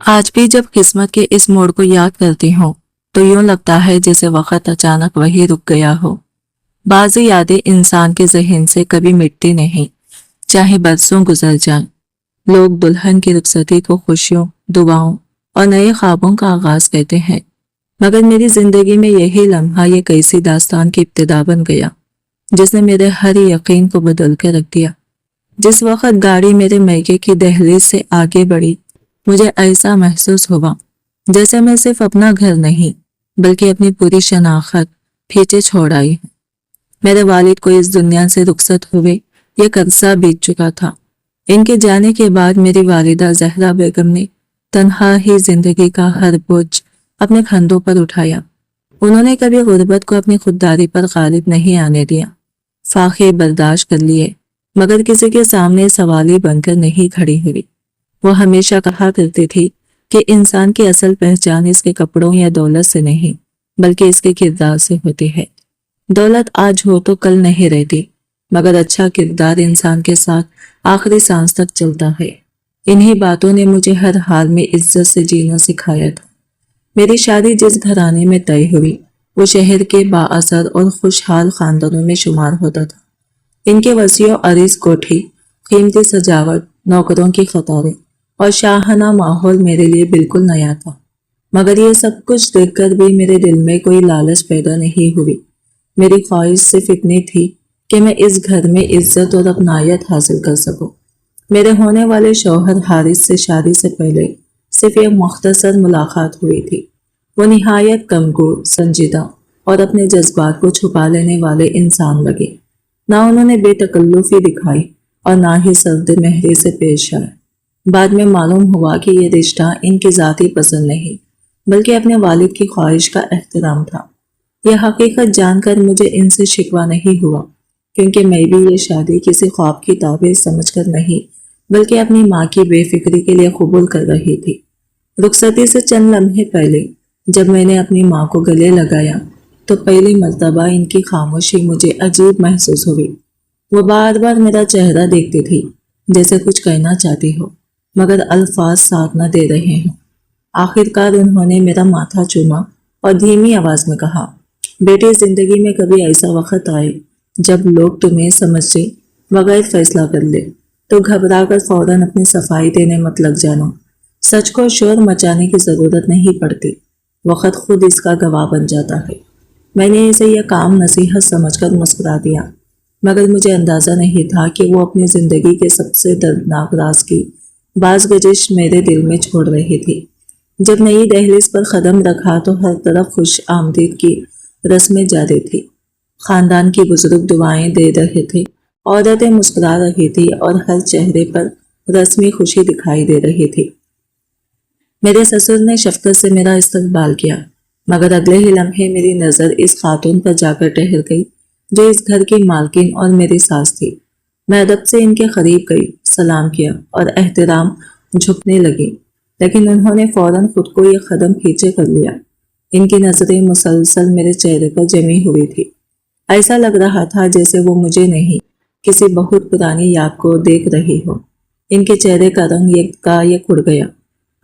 آج بھی جب قسمت کے اس موڑ کو یاد کرتی ہوں تو یوں لگتا ہے جیسے وقت اچانک وہی رک گیا ہو۔ بعضی یادیں انسان کے ذہن سے کبھی مٹتی نہیں، چاہے برسوں گزر جائیں۔ لوگ دلہن کی رخصتی کو خوشیوں، دعاؤں اور نئے خوابوں کا آغاز کہتے ہیں، مگر میری زندگی میں یہی لمحہ یہ کیسی داستان کی ابتدا بن گیا جس نے میرے ہر یقین کو بدل کے رکھ دیا۔ جس وقت گاڑی میرے میکے کی دہلیز سے آگے بڑھی، مجھے ایسا محسوس ہوا جیسے میں صرف اپنا گھر نہیں بلکہ اپنی پوری شناخت پیچھے چھوڑ آئی ہوں۔ میرے والد کو اس دنیا سے رخصت ہوئے یہ عرصہ بیت چکا تھا۔ ان کے جانے کے بعد میری والدہ زہرا بیگم نے تنہا ہی زندگی کا ہر بوجھ اپنے کندھوں پر اٹھایا۔ انہوں نے کبھی غربت کو اپنی خودداری پر غالب نہیں آنے دیا۔ فاقے برداشت کر لیے، مگر کسی کے سامنے سوالی بن کر نہیں کھڑی ہوئی۔ وہ ہمیشہ کہا کرتی تھی کہ انسان کی اصل پہچان اس کے کپڑوں یا دولت سے نہیں بلکہ اس کے کردار سے ہوتی ہے۔ دولت آج ہو تو کل نہیں رہتی، مگر اچھا کردار انسان کے ساتھ آخری سانس تک چلتا ہے۔ انہی باتوں نے مجھے ہر حال میں عزت سے جینا سکھایا تھا۔ میری شادی جس گھرانے میں طے ہوئی وہ شہر کے بااثر اور خوشحال خاندانوں میں شمار ہوتا تھا۔ ان کے وسیع و عریض کوٹھی، قیمتی سجاوٹ، نوکروں کی قطاریں اور شاہانہ ماحول میرے لیے بالکل نیا تھا، مگر یہ سب کچھ دیکھ کر بھی میرے دل میں کوئی لالچ پیدا نہیں ہوئی۔ میری خواہش صرف اتنی تھی کہ میں اس گھر میں عزت اور اپنائیت حاصل کر سکوں۔ میرے ہونے والے شوہر حارث سے شادی سے پہلے صرف ایک مختصر ملاقات ہوئی تھی۔ وہ نہایت کمگو، سنجیدہ اور اپنے جذبات کو چھپا لینے والے انسان لگے۔ نہ انہوں نے بے تکلفی دکھائی اور نہ ہی سرد مہری سے پیش آئے۔ بعد میں معلوم ہوا کہ یہ رشتہ ان کی ذاتی پسند نہیں بلکہ اپنے والد کی خواہش کا احترام تھا۔ یہ حقیقت جان کر مجھے ان سے شکوہ نہیں ہوا، کیونکہ میں بھی یہ شادی کسی خواب کی تعبیر سمجھ کر نہیں بلکہ اپنی ماں کی بے فکری کے لیے قبول کر رہی تھی۔ رخصتی سے چند لمحے پہلے جب میں نے اپنی ماں کو گلے لگایا تو پہلی مرتبہ ان کی خاموشی مجھے عجیب محسوس ہوئی۔ وہ بار بار میرا چہرہ دیکھتی تھی، جیسے کچھ کہنا چاہتی ہو مگر الفاظ ساتھ نہ دے رہے ہوں۔ آخر کار انہوں نے میرا ماتھا چوما اور دھیمی آواز میں کہا، بیٹے، زندگی میں کبھی ایسا وقت آئے جب لوگ تمہیں سمجھے بغیر فیصلہ کر لے تو گھبرا کر فوراً اپنی صفائی دینے مت لگ جانا۔ سچ کو شور مچانے کی ضرورت نہیں پڑتی، وقت خود اس کا گواہ بن جاتا ہے۔ میں نے اسے یہ کام نصیحت سمجھ کر مسکرا دیا، مگر مجھے اندازہ نہیں تھا کہ وہ اپنی زندگی کے سب سے دردناک راز کی باز گزش میرے دل میں چھوڑ رہی تھی۔ جب نئی دہلیز پر قدم رکھا تو ہر طرف خوش آمدید کی رسمیں جاری تھی۔ خاندان کی بزرگ دعائیں دے رہے تھے، عورتیں مسکرا رہی تھی اور ہر چہرے پر رسمی خوشی دکھائی دے رہی تھی۔ میرے سسر نے شفقت سے میرا استقبال کیا، مگر اگلے ہی لمحے میری نظر اس خاتون پر جا کر ٹھہر گئی جو اس گھر کی مالکن اور میری ساس تھی۔ میں ادب سے ان کے قریب گئی، سلام کیا اور احترام جھکنے لگی، لیکن انہوں نے فوراً خود کو یہ قدم پیچھے کر لیا۔ ان کی نظریں مسلسل میرے چہرے پر جمی ہوئی تھی۔ ایسا لگ رہا تھا جیسے وہ مجھے نہیں، کسی بہت پرانی یاد کو دیکھ رہی ہو۔ ان کے چہرے کا رنگ یکایک اڑ گیا،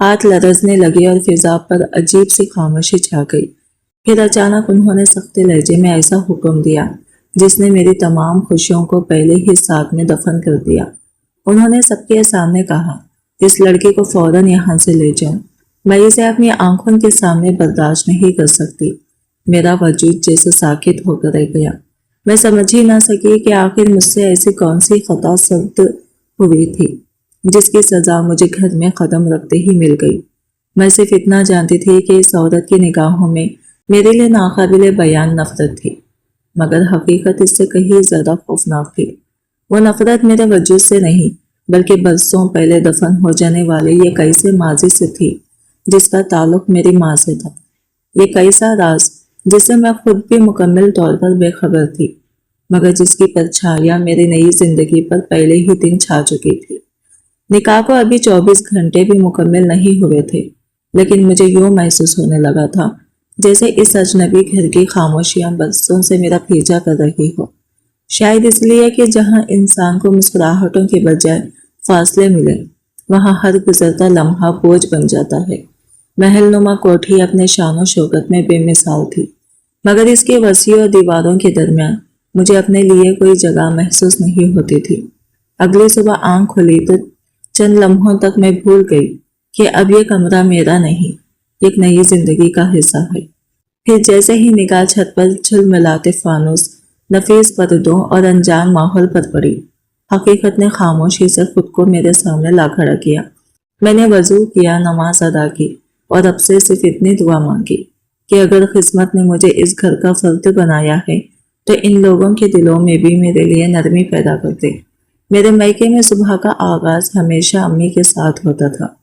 ہاتھ لرزنے لگے اور فضا پر عجیب سی خاموشی چھا گئی۔ پھر اچانک انہوں نے سخت لہجے میں ایسا حکم دیا جس نے میری تمام خوشیوں کو پہلے ہی ساتھ میں دفن کر دیا۔ انہوں نے سب کے سامنے کہا، اس لڑکی کو فوراً یہاں سے لے جاؤ، میں اسے اپنی آنکھوں کے سامنے برداشت نہیں کر سکتی۔ میرا وجود جیسے ساکت ہو کر رہ گیا۔ میں سمجھ ہی نہ سکی کہ آخر مجھ سے ایسی کون سی خطا صدر ہوئی تھی جس کی سزا مجھے گھر میں قدم رکھتے ہی مل گئی۔ میں صرف اتنا جانتی تھی کہ اس عورت کی نگاہوں میں میرے لیے ناقابل بیان نفرت تھی، مگر حقیقت اس سے کہیں زیادہ خوفناک تھی۔ وہ نفرت میرے وجود سے نہیں بلکہ برسوں پہلے دفن ہو جانے والے یہ کیسے ماضی سے تھی جس کا تعلق میری ماں سے تھا۔ یہ کیسا راز جس سے میں خود بھی مکمل طور پر بے خبر تھی، مگر جس کی پرچھائیاں میری نئی زندگی پر پہلے ہی دن چھا چکی تھی۔ نکاح کو ابھی 24 گھنٹے بھی مکمل نہیں ہوئے تھے، لیکن مجھے یوں محسوس ہونے لگا تھا جیسے اس اجنبی گھر کی خاموشیاں برسوں سے میرا پیچھا کر رہی ہو۔ شاید اس لیے کہ جہاں انسان کو مسکراہٹوں کے بجائے فاصلے ملے، वहाँ हर गुजरता लम्हा बोझ बन जाता है। महलनुमा कोठी अपने शान और शौकत में बेमिसाल थी, मगर इसके वसी और दीवारों के दरमियान मुझे अपने लिए कोई जगह महसूस नहीं होती थी। अगली सुबह आंख खुली तो चंद लम्हों तक मैं भूल गई कि अब ये कमरा मेरा नहीं, एक नई जिंदगी का हिस्सा है। फिर जैसे ही निगाह छत पर झिलमिलाते फानूस, नफीस पर्दों और अनजान माहौल पर पड़ी, हकीकत ने खामोशी से खुद को मेरे सामने ला खड़ा किया। मैंने वजू किया, नमाज अदा की और अब से सिर्फ इतनी दुआ मांगी कि अगर किस्मत ने मुझे इस घर का फर्द बनाया है तो इन लोगों के दिलों में भी मेरे लिए नरमी पैदा कर दे। मेरे मायके में सुबह का आगाज हमेशा अम्मी के साथ होता था।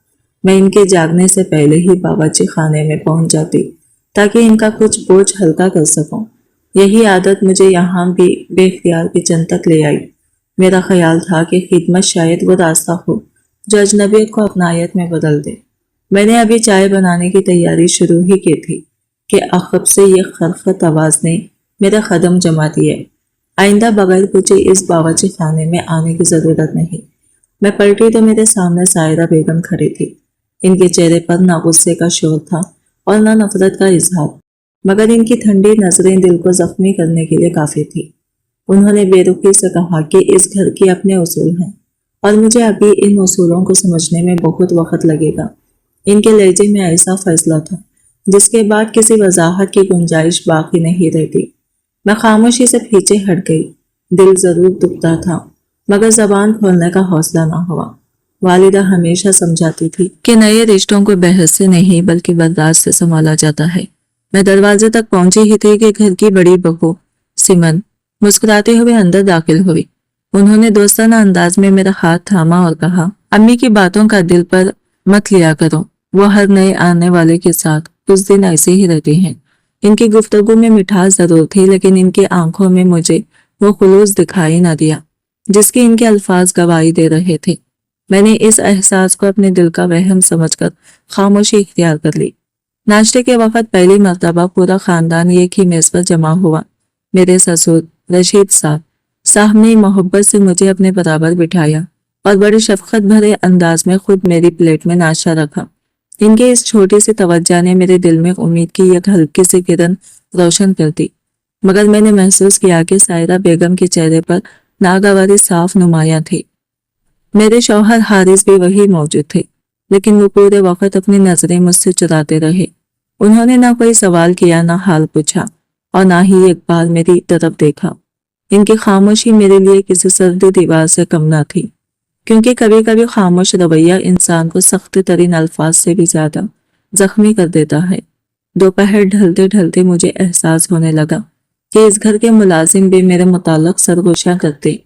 मैं इनके जागने से पहले ही बावर्ची खाने में पहुंच जाती ताकि इनका कुछ बोझ हल्का कर सकूं। यही आदत मुझे यहाँ भी बेख्तियार किचन तक ले आई। मेरा ख्याल था कि खिदमत शायद वो रास्ता हो जो अजनबियत को अपनायत में बदल दे। मैंने अभी चाय बनाने की तैयारी शुरू ही की थी कि अखब से ये खरखत आवाज ने मेरा कदम जमा दिए। आइंदा बगैर पूछे इस बावर्ची खाने में आने की जरूरत नहीं। मैं पलटी तो मेरे सामने सायरा बेगम खड़ी थी। इनके चेहरे पर ना गुस्से का शोर था और ना नफरत का इजहार, मगर इनकी ठंडी नजरें दिल को जख्मी करने के लिए काफी थी। उन्होंने बेरुखी से कहा कि इस घर के अपने उसूल हैं और मुझे अभी इन उसूलों को समझने में बहुत वक्त लगेगा। इनके लहजे में ऐसा फैसला था जिसके बाद किसी वजाहत की गुंजाइश बाकी नहीं रहती। मैं खामोशी से पीछे हट गई। दिल जरूर दुखता था, मगर जबान खोलने का हौसला ना हुआ। वालिदा हमेशा समझाती थी कि नए रिश्तों को बहस से नहीं बल्कि बर्दाश्त से संभाला जाता है। मैं दरवाजे तक पहुंची ही थी कि घर की बड़ी बहू सिमन मुस्कुराते हुए अंदर दाखिल हुई। उन्होंने दोस्ताना अंदाज में मेरा हाथ थामा और कहा, अम्मी की बातों का दिल पर मत लिया करो, वो हर नए आने वाले के साथ कुछ दिन ऐसे ही रहती हैं। इनकी गुफ्तगू में मिठास जरूर थी, लेकिन इनकी आंखों में मुझे वो खुलूस दिखाई न दिया जिसकी इनके अल्फाज गवाही दे रहे थे। मैंने इस एहसास को अपने दिल का वहम समझकर खामोशी इख्तियार कर ली। नाश्ते के वक्त पहली मर्तबा पूरा खानदान एक ही मेज पर जमा हुआ। मेरे ससुर रशीद साहब ने मोहब्बत से मुझे अपने बराबर बिठाया और बड़ी शफकत भरे अंदाज में खुद मेरी प्लेट में नाश्ता रखा। इनके इस छोटी सी तवज्जो ने मेरे दिल में उम्मीद की एक हल्की सी किरण रोशन कर दी, मगर मैंने महसूस किया कि सायरा बेगम के चेहरे पर नागवारी साफ नुमाया थी। मेरे शौहर हारिस भी वही मौजूद थे, लेकिन वो पूरे वक्त अपनी नजरें मुझसे चुराते रहे। उन्होंने ना कोई सवाल किया, ना हाल पूछा और ना ही एक बार मेरी तरफ देखा। इनकी खामोशी मेरे लिए किसी सर्दी दीवार से कम ना थी, क्योंकि कभी कभी खामोश रवैया इंसान को सख्त तरीन अल्फाज से भी ज्यादा जख्मी कर देता है। दोपहर ढलते ढलते मुझे एहसास होने लगा कि इस घर के मुलाजिम भी मेरे मुताल्लिक सरगोशियां करते।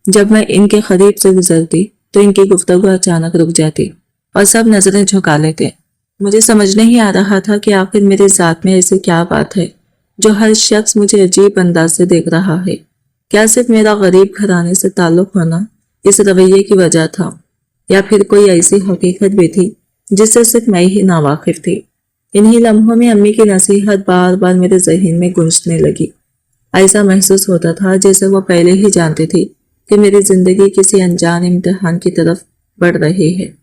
जब मैं इनके करीब से गुजरती तो इनकी गुफ्तगू अचानक रुक जाती और सब नजरें झुका लेते। मुझे समझ नहीं आ रहा था कि आखिर मेरे जात में ऐसी क्या बात है जो हर शख्स मुझे अजीब अंदाज से देख रहा है। क्या सिर्फ मेरा गरीब घराने से ताल्लुक होना इस रवैये की वजह था, या फिर कोई ऐसी हकीकत भी थी जिससे सिर्फ मैं ही नावाकिफ थी। इन्हीं लम्हों में अम्मी की नसीहत बार बार मेरे जहन में गूंजने लगी। ऐसा महसूस होता था जैसे वो पहले ही जानती थी कि मेरी जिंदगी किसी अनजान इम्तिहान की तरफ बढ़ रही है।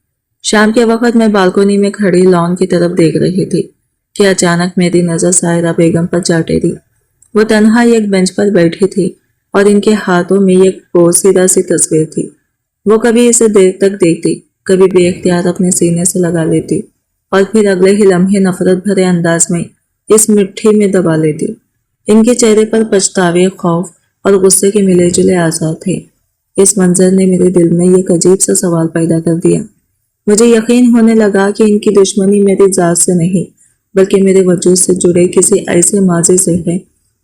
शाम के वक्त मैं बालकोनी में खड़ी लॉन की तरफ देख रही थी कि अचानक मेरी नजर सायरा बेगम पर जा टेरी। वो तन्हा एक बेंच पर बैठी थी और इनके हाथों में एक पोशीदा सी तस्वीर थी। वो कभी इसे देर तक देखती, कभी बेख्तियार अपने सीने से लगा लेती और फिर अगले ही लम्हे नफरत भरे अंदाज में इस मिट्टी में दबा लेती। इनके चेहरे पर पछतावे, खौफ और गुस्से के मिले जुले आसार थे। इस मंजर ने मेरे दिल में एक अजीब सा सवाल पैदा कर दिया। मुझे यकीन होने लगा कि इनकी दुश्मनी मेरी जात से नहीं बल्कि मेरे वजूद से जुड़े किसी ऐसे माजी से है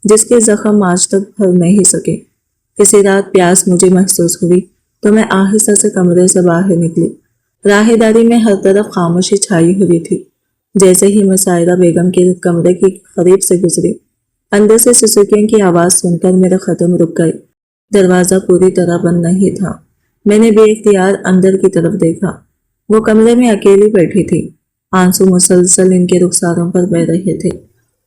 जिसके जख्म आज तक भर नहीं सके। किसी रात प्यास मुझे महसूस हुई तो मैं आहिस्ता से कमरे से बाहर निकली। राहदारी में हर तरफ खामोशी छाई हुई थी। जैसे ही मैं सायरा बेगम के कमरे के करीब से गुजरी, अंदर से सुसुकियों की आवाज सुनकर मेरा कदम रुक गए। दरवाजा पूरी तरह बंद नहीं था। मैंने बेख्तियार अंदर की तरफ देखा। वो कमरे में अकेली बैठी थी। आंसू मुसलसल इनके रुखसारों पर बह रहे थे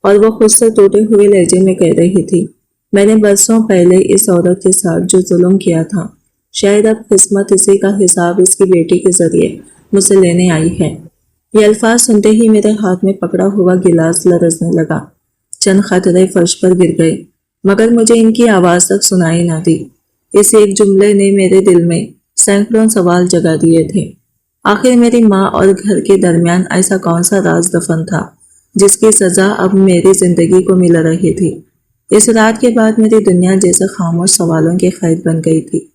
और वो खुद से टूटे हुए लहजे में कह रही थी, मैंने बरसों पहले इस औरत के साथ जो जुल्म किया था شاید اب قسمت اسی کا حساب اس کی بیٹی کے ذریعے مجھ سے لینے آئی ہے۔ یہ الفاظ سنتے ہی میرے ہاتھ میں پکڑا ہوا گلاس لرزنے لگا۔ چند خطرے فرش پر گر گئے، مگر مجھے ان کی آواز تک سنائی نہ دی۔ اس ایک جملے نے میرے دل میں سینکڑوں سوال جگا دیے تھے۔ آخر میری ماں اور گھر کے درمیان ایسا کون سا راز دفن تھا جس کی سزا اب میری زندگی کو مل رہی تھی؟ اس رات کے بعد میری دنیا جیسے خاموش سوالوں کی قید بن گئی تھی۔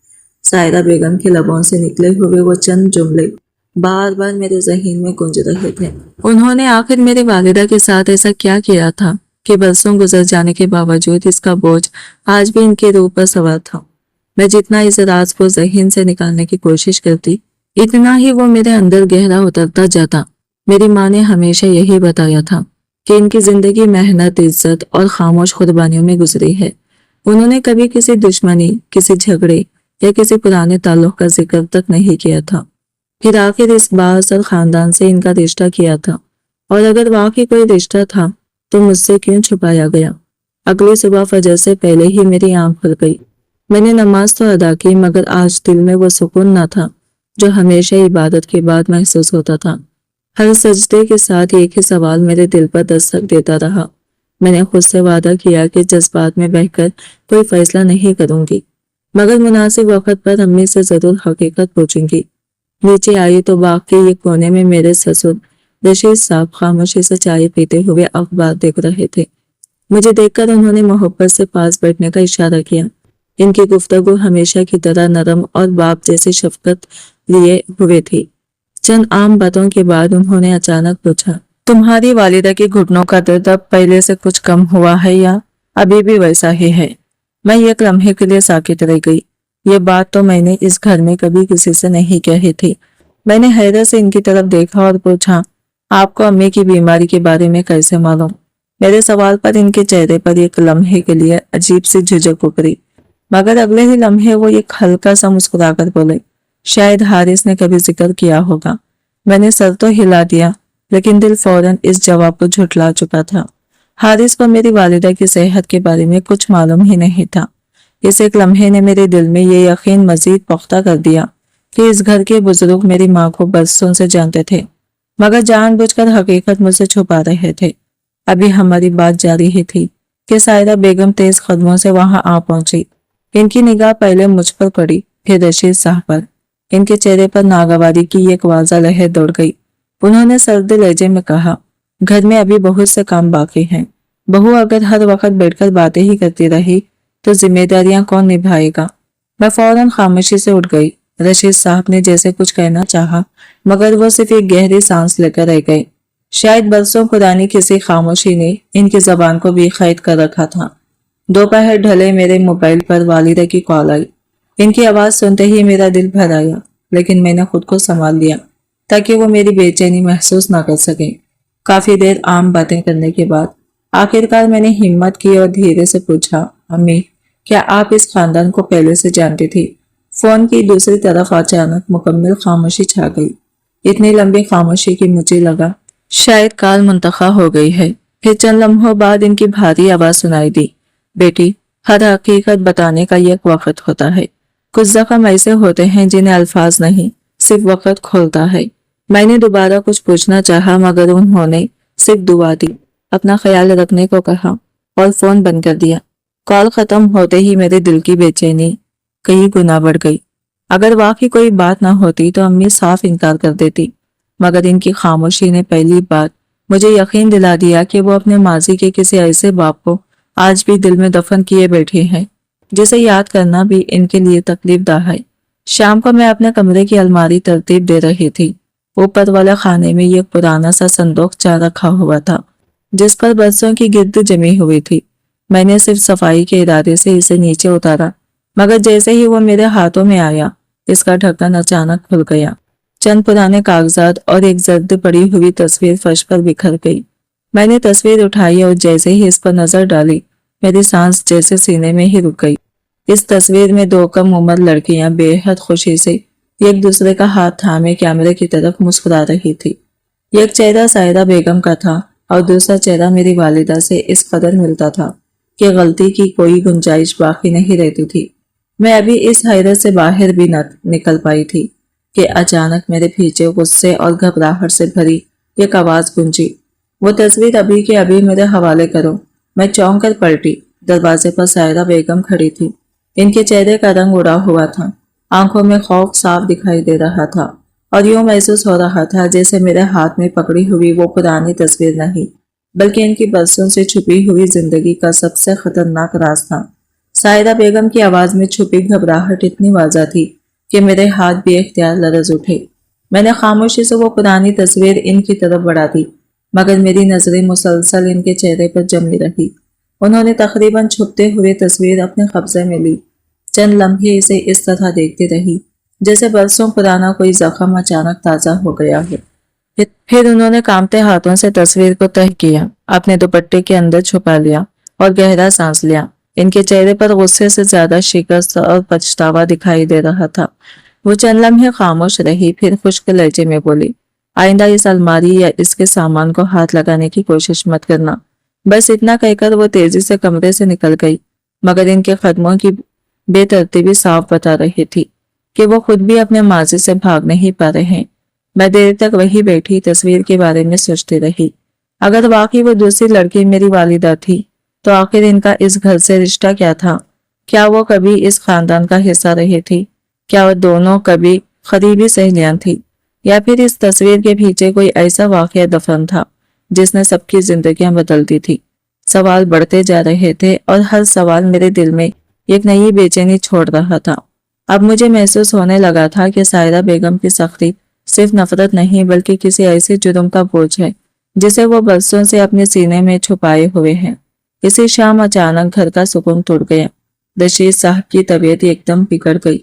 سائرہ بیگم کے لبوں سے نکلے ہوئے وہ چند جملے بار بار میرے ذہن میں گونج رہے تھے۔ انہوں نے آخر میری والدہ کے ساتھ ایسا کیا کیا تھا کہ برسوں گزر جانے کے باوجود اس کا بوجھ آج بھی ان کے روح پر سوار تھا۔ میں جتنا اس راز کو ذہن سے نکالنے کی کوشش کرتی، اتنا ہی وہ میرے اندر گہرا اترتا جاتا۔ میری ماں نے ہمیشہ یہی بتایا تھا کہ ان کی زندگی محنت، عزت اور خاموش قربانیوں میں گزری ہے۔ انہوں نے کبھی کسی دشمنی، کسی جھگڑے یا کسی پرانے تعلق کا ذکر تک نہیں کیا تھا۔ پھر آخر اس بااثر خاندان سے ان کا رشتہ کیا تھا، اور اگر واقعی کوئی رشتہ تھا تو مجھ سے کیوں چھپایا گیا؟ اگلی صبح فجر سے پہلے ہی میری آنکھ کھل گئی۔ میں نے نماز تو ادا کی، مگر آج دل میں وہ سکون نہ تھا جو ہمیشہ عبادت کے بعد محسوس ہوتا تھا۔ ہر سجدے کے ساتھ ایک ہی سوال میرے دل پر دستک دیتا رہا۔ میں نے خود سے وعدہ کیا کہ جذبات میں بہہ کر کوئی فیصلہ نہیں کروں گی، مگر مناسب وقت پر امی سے ضرور حقیقت پوچھوں گی۔ نیچے آئی تو باغ کے یہ کونے میں میرے سسر رشید صاحب خاموشی سے چائے پیتے ہوئے اخبار دیکھ رہے تھے۔ مجھے دیکھ کر انہوں نے محبت سے پاس بیٹھنے کا اشارہ کیا۔ ان کی گفتگو ہمیشہ کی طرح نرم اور باپ جیسی شفقت لیے ہوئے تھی۔ چند عام باتوں کے بعد انہوں نے اچانک پوچھا، تمہاری والدہ کی گھٹنوں کا درد اب پہلے سے کچھ کم ہوا ہے یا ابھی بھی ویسا ہی ہے؟ میں ایک لمحے کے لیے ساکت رہ گئی۔ یہ بات تو میں نے اس گھر میں کبھی کسی سے نہیں کہی تھی۔ میں نے حیرت سے ان کی طرف دیکھا اور پوچھا، آپ کو امی کی بیماری کے بارے میں کیسے معلوم؟ میرے سوال پر ان کے چہرے پر ایک لمحے کے لیے عجیب سی جھجک ابھری، مگر اگلے ہی لمحے وہ ایک ہلکا سا مسکرا کر بولے، شاید حارث نے کبھی ذکر کیا ہوگا۔ میں نے سر تو ہلا دیا، لیکن دل فوراً اس جواب کو جھٹلا چکا تھا۔ حارث کو میری والدہ کی صحت کے بارے میں کچھ معلوم ہی نہیں تھا۔ اس ایک لمحے نے میرے دل میں یہ یقین مزید پختہ کر دیا کہ اس گھر کے بزرگ میری ماں کو برسوں سے جانتے تھے، مگر جان بوجھ کر حقیقت مجھ سے چھپا رہے تھے۔ ابھی ہماری بات جاری ہی تھی کہ سائرہ بیگم تیز قدموں سے وہاں آ پہنچی۔ ان کی نگاہ پہلے مجھ پر پڑی، پھر رشید صاحب پر۔ ان کے چہرے پر ناگواری کی ایک واضح لہر دوڑ گئی۔ انہوں نے سرد لہجے میں کہا، گھر میں ابھی بہت سے کام باقی ہیں۔ بہو اگر ہر وقت بیٹھ کر باتیں ہی کرتی رہی تو ذمہ داریاں کون نبھائے گا؟ میں فوراً خاموشی سے اٹھ گئی۔ رشید صاحب نے جیسے کچھ کہنا چاہا، مگر وہ صرف ایک گہری سانس لے کر رہ گئے۔ شاید برسوں پرانی کسی خاموشی نے ان کی زبان کو بھی قید کر رکھا تھا۔ دوپہر ڈھلے میرے موبائل پر والدہ کی کال آئی۔ ان کی آواز سنتے ہی میرا دل بھر آیا، لیکن میں نے خود کو سنبھال لیا تاکہ وہ میری بے چینی محسوس نہ کر سکیں۔ کافی دیر عام باتیں کرنے کے بعد آخرکار میں نے ہمت کی اور دھیرے سے پوچھا، امی، کیا آپ اس خاندان کو پہلے سے جانتی تھی؟ فون کی دوسری طرف اچانک مکمل خاموشی چھا گئی۔ اتنی لمبی خاموشی کی مجھے لگا شاید کال منتخب ہو گئی ہے۔ پھر چند لمحوں بعد ان کی بھاری آواز سنائی دی، بیٹی، ہر حقیقت بتانے کا ایک وقت ہوتا ہے۔ کچھ زخم ایسے ہوتے ہیں جنہیں الفاظ نہیں، صرف وقت کھولتا ہے۔ میں نے دوبارہ کچھ پوچھنا چاہا، مگر انہوں نے صرف دعا دی، اپنا خیال رکھنے کو کہا اور فون بند کر دیا۔ کال ختم ہوتے ہی میرے دل کی بے چینی کئی گنا بڑھ گئی۔ اگر واقعی کوئی بات نہ ہوتی تو امی صاف انکار کر دیتی، مگر ان کی خاموشی نے پہلی بات مجھے یقین دلا دیا کہ وہ اپنے ماضی کے کسی ایسے باپ کو آج بھی دل میں دفن کیے بیٹھے ہیں جسے یاد کرنا بھی ان کے لیے تکلیف دہ ہے۔ شام کو میں اپنے کمرے کی الماری ترتیب دے رہی تھی۔ اوپر والے خانے میں ایک پرانا سا صندوق چا رکھا ہوا تھا جس پر برسوں کی گرد جمی ہوئی تھی۔ میں نے صرف صفائی کے ارادے سے اسے نیچے اتارا، مگر جیسے ہی وہ میرے ہاتھوں میں آیا، اس کا ڈھکن اچانک کھل گیا۔ چند پرانے کاغذات اور ایک زرد پڑی ہوئی تصویر فرش پر بکھر گئی۔ میں نے تصویر اٹھائی اور جیسے ہی اس پر نظر ڈالی، میری سانس جیسے سینے میں ہی رک گئی۔ اس تصویر میں دو کم عمر لڑکیاں بے حد خوشی سے ایک دوسرے کا ہاتھ تھامے کیمرے کی طرف مسکرا رہی تھی۔ ایک چہرہ سائرہ بیگم کا تھا اور دوسرا چہرہ میری والدہ سے اس قدر ملتا تھا کہ غلطی کی کوئی گنجائش باقی نہیں رہتی تھی۔ मैं अभी इस हैरत से बाहर भी न निकल पाई थी कि अचानक मेरे पीछे गुस्से और घबराहट से भरी एक आवाज गूंजी, वो तस्वीर अभी के अभी मेरे हवाले करो। मैं चौंक कर पलटी। दरवाजे पर सायरा बेगम खड़ी थी। इनके चेहरे का रंग उड़ा हुआ था, आंखों में खौफ साफ दिखाई दे रहा था और यूं महसूस हो रहा था जैसे मेरे हाथ में पकड़ी हुई वो पुरानी तस्वीर नहीं, बल्कि इनकी बरसों से छुपी हुई जिंदगी का सबसे खतरनाक राज था। सायरा बेगम की आवाज में छुपी घबराहट इतनी वाजा थी कि मेरे हाथ बेख्तियार लरज उठे। मैंने खामोशी से वो पुरानी तस्वीर इनकी तरफ बढ़ा दी, मगर मेरी नजरें मुसलसल इनके चेहरे पर जमी रही। उन्होंने तकरीबन छुपते हुए तस्वीर अपने कब्जे में ली। चंद लम्हे इसे इस तरह देखती रही जैसे बरसों पुराना कोई जख्म अचानक ताजा हो गया हो। फिर उन्होंने कांपते हाथों से तस्वीर को तह किया, अपने दुपट्टे के अंदर छुपा लिया और गहरा सांस लिया। इनके चेहरे पर गुस्से से ज्यादा शिकस्त और पछतावा दिखाई दे रहा था। वो चंद लम्हे खामोश रही, फिर खुश्क लहजे में बोली, आइंदा इस अलमारी या इसके सामान को हाथ लगाने की कोशिश मत करना। बस इतना कहकर वो तेजी से कमरे से निकल गई, मगर इनके कदमों की बेतरतीबी साफ बता रही थी कि वो खुद भी अपने माजी से भाग नहीं पा रहे हैं। मैं देर तक वही बैठी तस्वीर के बारे में सोचती रही। अगर वाकई वो दूसरी लड़की मेरी वालिदा थी तो आखिर इनका इस घर से रिश्ता क्या था? क्या वो कभी इस खानदान का हिस्सा रही थी? क्या वो दोनों कभी करीबी सहेलियां थी, या फिर इस तस्वीर के पीछे कोई ऐसा वाकया दफन था जिसने सबकी जिंदगियां बदल दी थी? सवाल बढ़ते जा रहे थे और हर सवाल मेरे दिल में एक नई बेचैनी छोड़ रहा था। अब मुझे महसूस होने लगा था कि सायरा बेगम की सख्ती सिर्फ नफरत नहीं बल्कि किसी ऐसे जुर्म का बोझ है जिसे वो बरसों से अपने सीने में छुपाए हुए हैं। इसी शाम अचानक घर का सुकून टूट गया। रशीद साहब की तबीयत एकदम बिगड़ गई।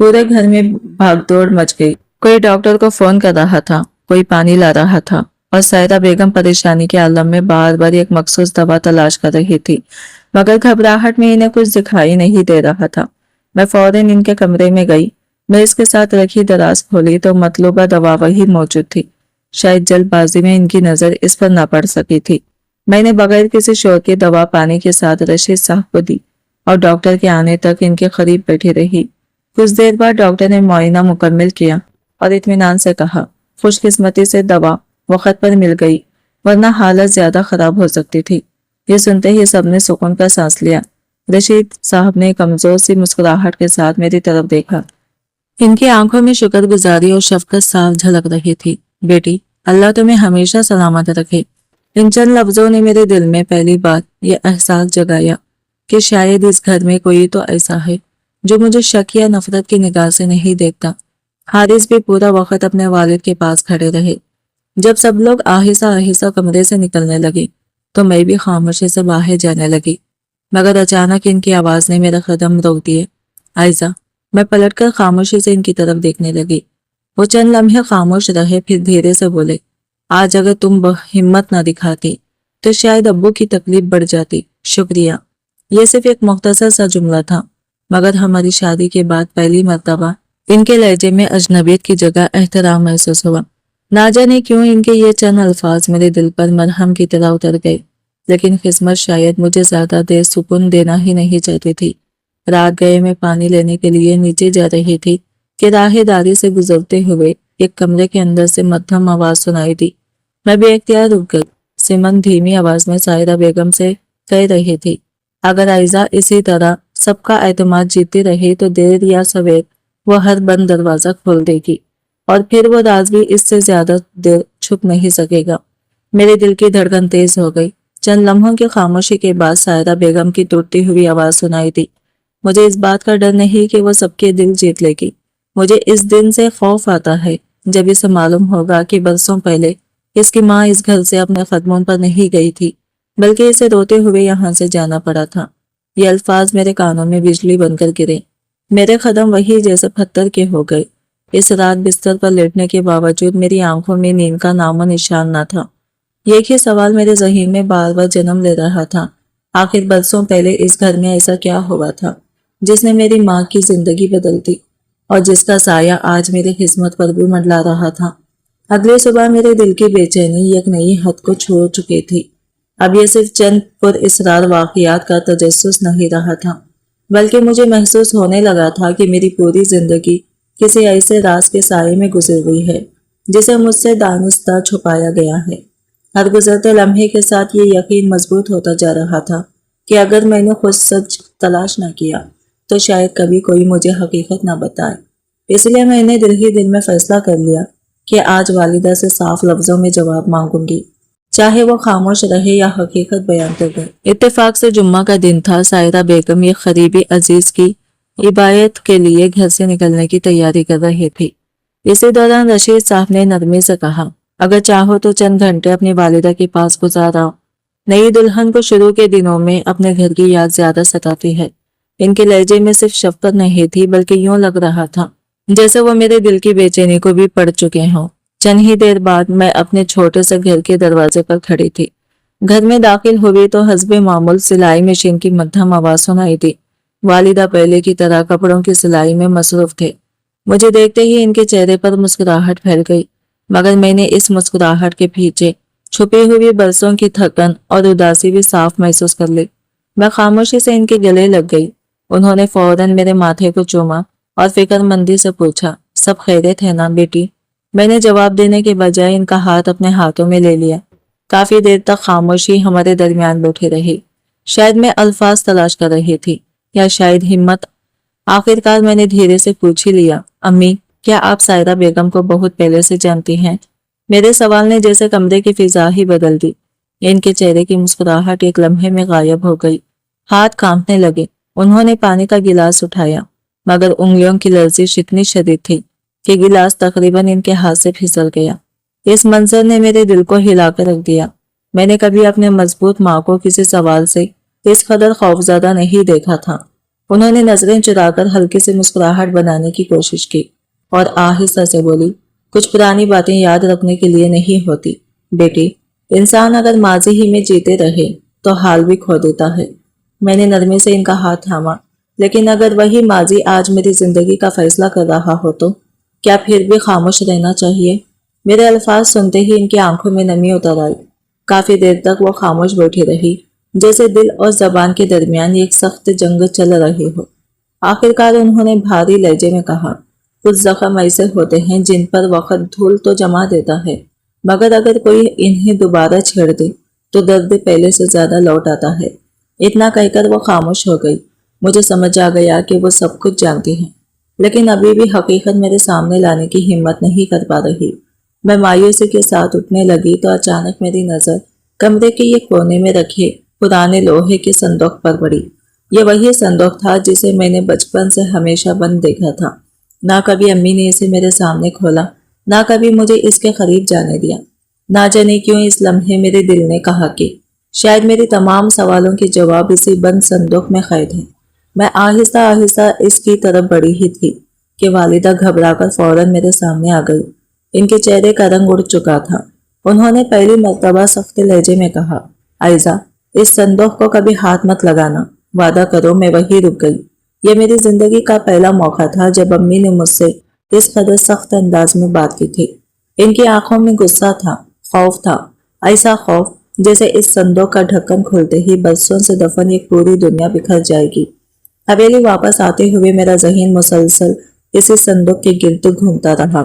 पूरे घर में भागदौड़ मच गई। कोई डॉक्टर को फोन कर रहा था, कोई पानी ला रहा था और सायरा बेगम परेशानी के आलम में बार बार एक मखसूस दवा तलाश कर रही थी, मगर घबराहट में इन्हें कुछ दिखाई नहीं दे रहा था। मैं फौरन इनके कमरे में गई। मैं इसके साथ रखी दराज खोली तो मतलूबा दवा वही मौजूद थी। शायद जल्दबाजी में इनकी नजर इस पर न पड़ सकी थी। मैंने बगैर किसी शोर के दवा पानी के साथ रशीद साहब को दी और डॉक्टर के आने तक इनके करीब बैठी रही। कुछ देर बाद डॉक्टर ने मुआयना मुकम्मल किया और इत्मीनान से कहा, खुशकिस्मती से दवा वक्त पर मिल गई, वरना हालत ज्यादा खराब हो सकती थी। ये सुनते ही सबने सुकून का सांस लिया। रशीद साहब ने कमजोर सी मुस्कुराहट के साथ मेरी तरफ देखा। इनकी आंखों में शुक्रगुजारी और शफकत साफ झलक रही थी। बेटी, अल्लाह तुम्हें हमेशा सलामत रखे। इन चंद लफ्जों ने मेरे दिल में पहली बार यह एहसास जगाया कि शायद इस घर में कोई तो ऐसा है जो मुझे शक या नफरत की निगाह से नहीं देखता। हारिस भी पूरा वक्त अपने वालिद के पास खड़े रहे। जब सब लोग आहिस्ता आहिस्ता कमरे से निकलने लगे तो मैं भी खामोशी से बाहर जाने लगी, मगर अचानक इनकी आवाज ने मेरा कदम रोक दिए। आयजा। मैं पलटकर खामोशी से इनकी तरफ देखने लगी। वो चंद लम्हे खामोश रहे, फिर धीरे से बोले, आज अगर तुम हिम्मत ना दिखाती तो शायद अब्बू की तकलीफ बढ़ जाती। शुक्रिया। ये सिर्फ एक मुख्तसर सा जुमला था, मगर हमारी शादी के बाद पहली मर्तबा इनके लहजे में अजनबियत की जगह एहतराम महसूस हुआ। ना जाने क्यों इनके ये चंद अल्फाज मेरे दिल पर मरहम की तरह उतर गए, लेकिन किस्मत शायद मुझे ज्यादा देर सुकून देना ही नहीं चाहती थी। रात गए मैं पानी लेने के लिए नीचे जा रही थी कि राहेदारी से गुजरते हुए एक कमरे के अंदर से मध्यम आवाज सुनाई दी। मैं बेख्तियार रुक गई। सिमन धीमी आवाज में सायरा बेगम से कह रही थी, अगर आयजा इसी तरह सबका एतमाद जीतती रही तो देर या सवेर वो हर बंद दरवाजा खोल देगी और फिर वो राज भी इससे ज्यादा देर छुप नहीं सकेगा। मेरे दिल की धड़कन तेज हो गई। चंद लम्हों की खामोशी के बाद सायरा बेगम की टूटती हुई आवाज सुनाई दी, मुझे इस बात का डर नहीं कि वो सबके दिल जीत लेगी। मुझे इस दिन से खौफ आता है जब इसे मालूम होगा कि बरसों पहले इसकी माँ इस घर से अपने कदमों पर नहीं गई थी, बल्कि इसे रोते हुए यहाँ से जाना पड़ा था। ये अल्फाज मेरे कानों में बिजली बनकर गिरे। मेरे कदम वही जैसे पत्थर के हो गए। इस रात बिस्तर पर लेटने के बावजूद मेरी आंखों में नींद का नामो निशान न था। एक ही सवाल मेरे ज़हीन में बार बार जन्म ले रहा था, आखिर बरसों पहले इस घर में ऐसा क्या हुआ था जिसने मेरी माँ की जिंदगी बदल दी और जिसका साया आज मेरी किस्मत पर भी मंडला रहा था। अगली सुबह मेरे दिल की बेचैनी एक नई हद को छोड़ चुकी थी। अब ये सिर्फ चंद पुरअसरार वाकयात का तजस्सुस नहीं रहा था, بلکہ مجھے محسوس ہونے لگا تھا کہ میری پوری زندگی کسی ایسے راز کے سائے میں گزر گئی ہے جسے مجھ سے دانستہ چھپایا گیا ہے۔ ہر گزرتے لمحے کے ساتھ یہ یقین مضبوط ہوتا جا رہا تھا کہ اگر میں نے خود سچ تلاش نہ کیا تو شاید کبھی کوئی مجھے حقیقت نہ بتائے۔ اس لیے میں نے دل ہی دل میں فیصلہ کر لیا کہ آج والدہ سے صاف لفظوں میں جواب مانگوں گی، چاہے وہ خاموش رہے یا حقیقت بیان کر دے۔ اتفاق سے جمعہ کا دن تھا۔ سائرہ بیگم ایک قریبی عزیز کی عبادت کے لیے گھر سے نکلنے کی تیاری کر رہے تھے۔ اسی دوران رشید صاحب نے نرمی سے کہا، اگر چاہو تو چند گھنٹے اپنی والدہ کے پاس گزار آؤ۔ نئی دلہن کو شروع کے دنوں میں اپنے گھر کی یاد زیادہ ستاتی ہے۔ ان کے لہجے میں صرف شفقت نہیں تھی بلکہ یوں لگ رہا تھا جیسے وہ میرے دل کی بے چینی کو بھی پڑھ چکے ہوں۔ چند ہی دیر بعد میں اپنے چھوٹے سے گھر کے دروازے پر کھڑی تھی۔ گھر میں داخل ہوئی تو حسب معمول سلائی مشین کی مدھم آواز سنائی دی۔ والدہ پہلے کی طرح کپڑوں کی سلائی میں مصروف تھے۔ مجھے دیکھتے ہی ان کے چہرے پر مسکراہٹ پھیل گئی، مگر میں نے اس مسکراہٹ کے پیچھے چھپی ہوئی برسوں کی تھکن اور اداسی بھی صاف محسوس کر لی۔ میں خاموشی سے ان کے گلے لگ گئی۔ انہوں نے فوراً میرے ماتھے کو چوما اور فکر مندی سے پوچھا، سب خیریت ہے نا بیٹی؟ میں نے جواب دینے کے بجائے ان کا ہاتھ اپنے ہاتھوں میں لے لیا۔ کافی دیر تک خاموشی ہمارے درمیان بیٹھی رہی۔ شاید میں الفاظ تلاش کر رہی تھی یا شاید ہمت۔ آخرکار میں نے دھیرے سے پوچھ ہی لیا، امی کیا آپ سائرہ بیگم کو بہت پہلے سے جانتی ہیں؟ میرے سوال نے جیسے کمرے کی فضا ہی بدل دی۔ ان کے چہرے کی مسکراہٹ ایک لمحے میں غائب ہو گئی۔ ہاتھ کانپنے لگے۔ انہوں نے پانی کا گلاس اٹھایا، مگر انگلیوں کی لرزش اتنی شدید تھی کہ گلاس تقریباً ان کے ہاتھ سے پھسل گیا۔ اس منظر نے میرے دل کو ہلا کر رکھ دیا۔ میں نے کبھی اپنے مضبوط ماں کو کسی سوال سے اس قدر خوفزدہ نہیں دیکھا تھا۔ انہوں نے نظریں چرا کر ہلکی سے مسکراہٹ بنانے کی کوشش کی اور آہستہ سے بولی، کچھ پرانی باتیں یاد رکھنے کے لیے نہیں ہوتی بیٹی، انسان اگر ماضی ہی میں جیتے رہے تو حال بھی کھو دیتا ہے۔ میں نے نرمی سے ان کا ہاتھ تھاما، لیکن اگر وہی ماضی آج میری زندگی کا فیصلہ کر رہا ہو تو کیا پھر بھی خاموش رہنا چاہیے؟ میرے الفاظ سنتے ہی ان کی آنکھوں میں نمی اتر آئی۔ کافی دیر تک وہ خاموش بیٹھی رہی، جیسے دل اور زبان کے درمیان ایک سخت جنگ چل رہی ہو۔ آخرکار انہوں نے بھاری لہجے میں کہا، کچھ زخم ایسے ہوتے ہیں جن پر وقت دھول تو جما دیتا ہے، مگر اگر کوئی انہیں دوبارہ چھیڑ دے تو درد پہلے سے زیادہ لوٹ آتا ہے۔ اتنا کہہ کر وہ خاموش ہو گئی۔ مجھے سمجھ آ گیا کہ وہ سب کچھ جانتی ہیں، لیکن ابھی بھی حقیقت میرے سامنے لانے کی ہمت نہیں کر پا رہی۔ میں مایوسی کے ساتھ اٹھنے لگی تو اچانک میری نظر کمرے کے ایک کونے میں رکھے پرانے لوہے کے صندوق پر پڑی۔ یہ وہی صندوق تھا جسے میں نے بچپن سے ہمیشہ بند دیکھا تھا۔ نہ کبھی امی نے اسے میرے سامنے کھولا، نہ کبھی مجھے اس کے قریب جانے دیا۔ نہ جانے کیوں اس لمحے میرے دل نے کہا کہ شاید میری تمام سوالوں کے جواب اسی بند صندوق میں قید ہیں۔ میں آہستہ آہستہ اس کی طرف بڑھی ہی تھی کہ والدہ گھبرا کر فوراً میرے سامنے آ گئی۔ ان کے چہرے کا رنگ اڑ چکا تھا۔ انہوں نے پہلی مرتبہ سخت لہجے میں کہا، عائزہ اس صندوق کو کبھی ہاتھ مت لگانا، وعدہ کرو۔ میں وہی رک گئی۔ یہ میری زندگی کا پہلا موقع تھا جب امی نے مجھ سے اس قدر سخت انداز میں بات کی تھی۔ ان کی آنکھوں میں غصہ تھا، خوف تھا، ایسا خوف جیسے اس صندوق کا ڈھکن کھلتے ہی برسوں سے دفن ایک پوری دنیا بکھر جائے گی۔ حویلی واپس آتے ہوئے میرا ذہن مسلسل اسی صندوق کے گرد گھومتا رہا۔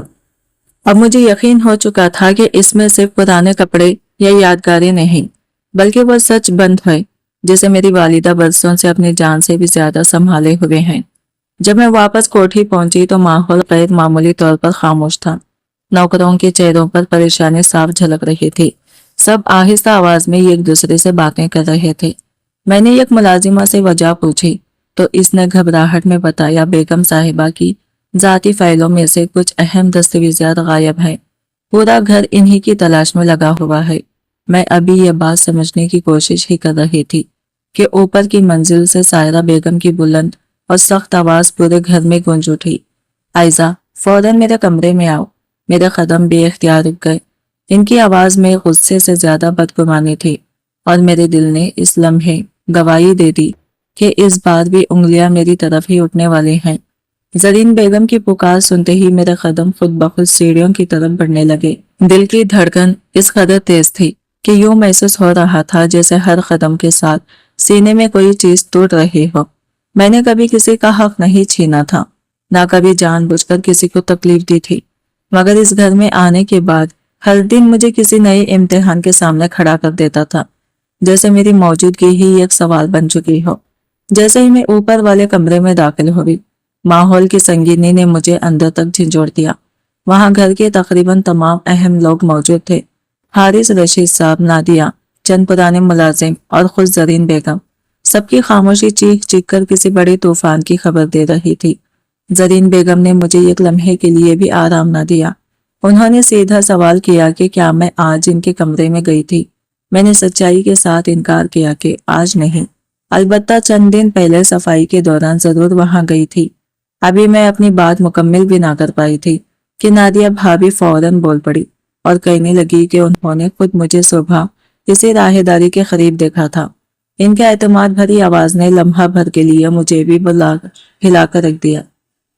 اب مجھے یقین ہو چکا تھا کہ اس میں صرف پرانے کپڑے یا یادگاریں نہیں، بلکہ وہ سچ بند ہے جسے میری والدہ برسوں سے اپنی جان سے بھی زیادہ سنبھالے ہوئے ہیں۔ جب میں واپس کوٹھی پہنچی تو ماحول غیر معمولی طور پر خاموش تھا۔ نوکروں کے چہروں پر پریشانی صاف جھلک رہی تھی۔ سب آہستہ آواز میں ایک دوسرے سے باتیں کر رہے تھے۔ میں نے ایک ملازمہ سے وجہ پوچھی تو اس نے گھبراہٹ میں بتایا، بیگم صاحبہ کی ذاتی فائلوں میں سے کچھ اہم دستاویزات غائب ہیں۔ پورا گھر انہی کی تلاش میں لگا ہوا ہے۔ میں ابھی یہ بات سمجھنے کی کوشش ہی کر رہی تھی کہ اوپر کی منزل سے سائرہ بیگم کی بلند اور سخت آواز پورے گھر میں گونج اٹھی، عائزہ فوراً میرے کمرے میں آؤ۔ میرے قدم بے اختیار رک گئے۔ ان کی آواز میں غصے سے زیادہ بدگمانی تھی اور میرے دل نے اس لمحے گواہی دے دی کہ اس بار بھی انگلیاں میری طرف ہی اٹھنے والی ہیں۔ زرین بیگم کی پکار سنتے ہی میرے قدم خود بخود سیڑھیوں کی طرف بڑھنے لگے۔ دل کی دھڑکن اس قدر تیز تھی کہ یوں محسوس ہو رہا تھا جیسے ہر قدم کے ساتھ سینے میں کوئی چیز ٹوٹ رہی ہو۔ میں نے کبھی کسی کا حق نہیں چھینا تھا، نہ کبھی جان بوجھ کر کسی کو تکلیف دی تھی، مگر اس گھر میں آنے کے بعد ہر دن مجھے کسی نئے امتحان کے سامنے کھڑا کر دیتا تھا، جیسے میری موجودگی ہی ایک سوال بن چکی ہو۔ جیسے ہی میں اوپر والے کمرے میں داخل ہوئی، ماحول کی سنگینی نے مجھے اندر تک جھنجھوڑ دیا۔ وہاں گھر کے تقریباً تمام اہم لوگ موجود تھے، حارث رشید صاحب، نادیہ، چند پرانے ملازم اور خود زرین بیگم۔ سب کی خاموشی چیخ چیخ کر کسی بڑے طوفان کی خبر دے رہی تھی۔ زرین بیگم نے مجھے ایک لمحے کے لیے بھی آرام نہ دیا۔ انہوں نے سیدھا سوال کیا کہ کیا میں آج ان کے کمرے میں گئی تھی۔ میں نے سچائی کے ساتھ انکار کیا کہ آج نہیں، البتہ چند دن پہلے صفائی کے دوران ضرور وہاں گئی تھی۔ ابھی میں اپنی بات مکمل بھی نہ کر پائی تھی کہ نادیہ بھابی فوراً بول پڑی اور کہنے لگی کہ انہوں نے خود مجھے صبح کسی راہداری کے قریب دیکھا تھا۔ ان کے اعتماد بھری آواز نے لمحہ بھر کے لیے مجھے بھی ہلا کر رکھ دیا،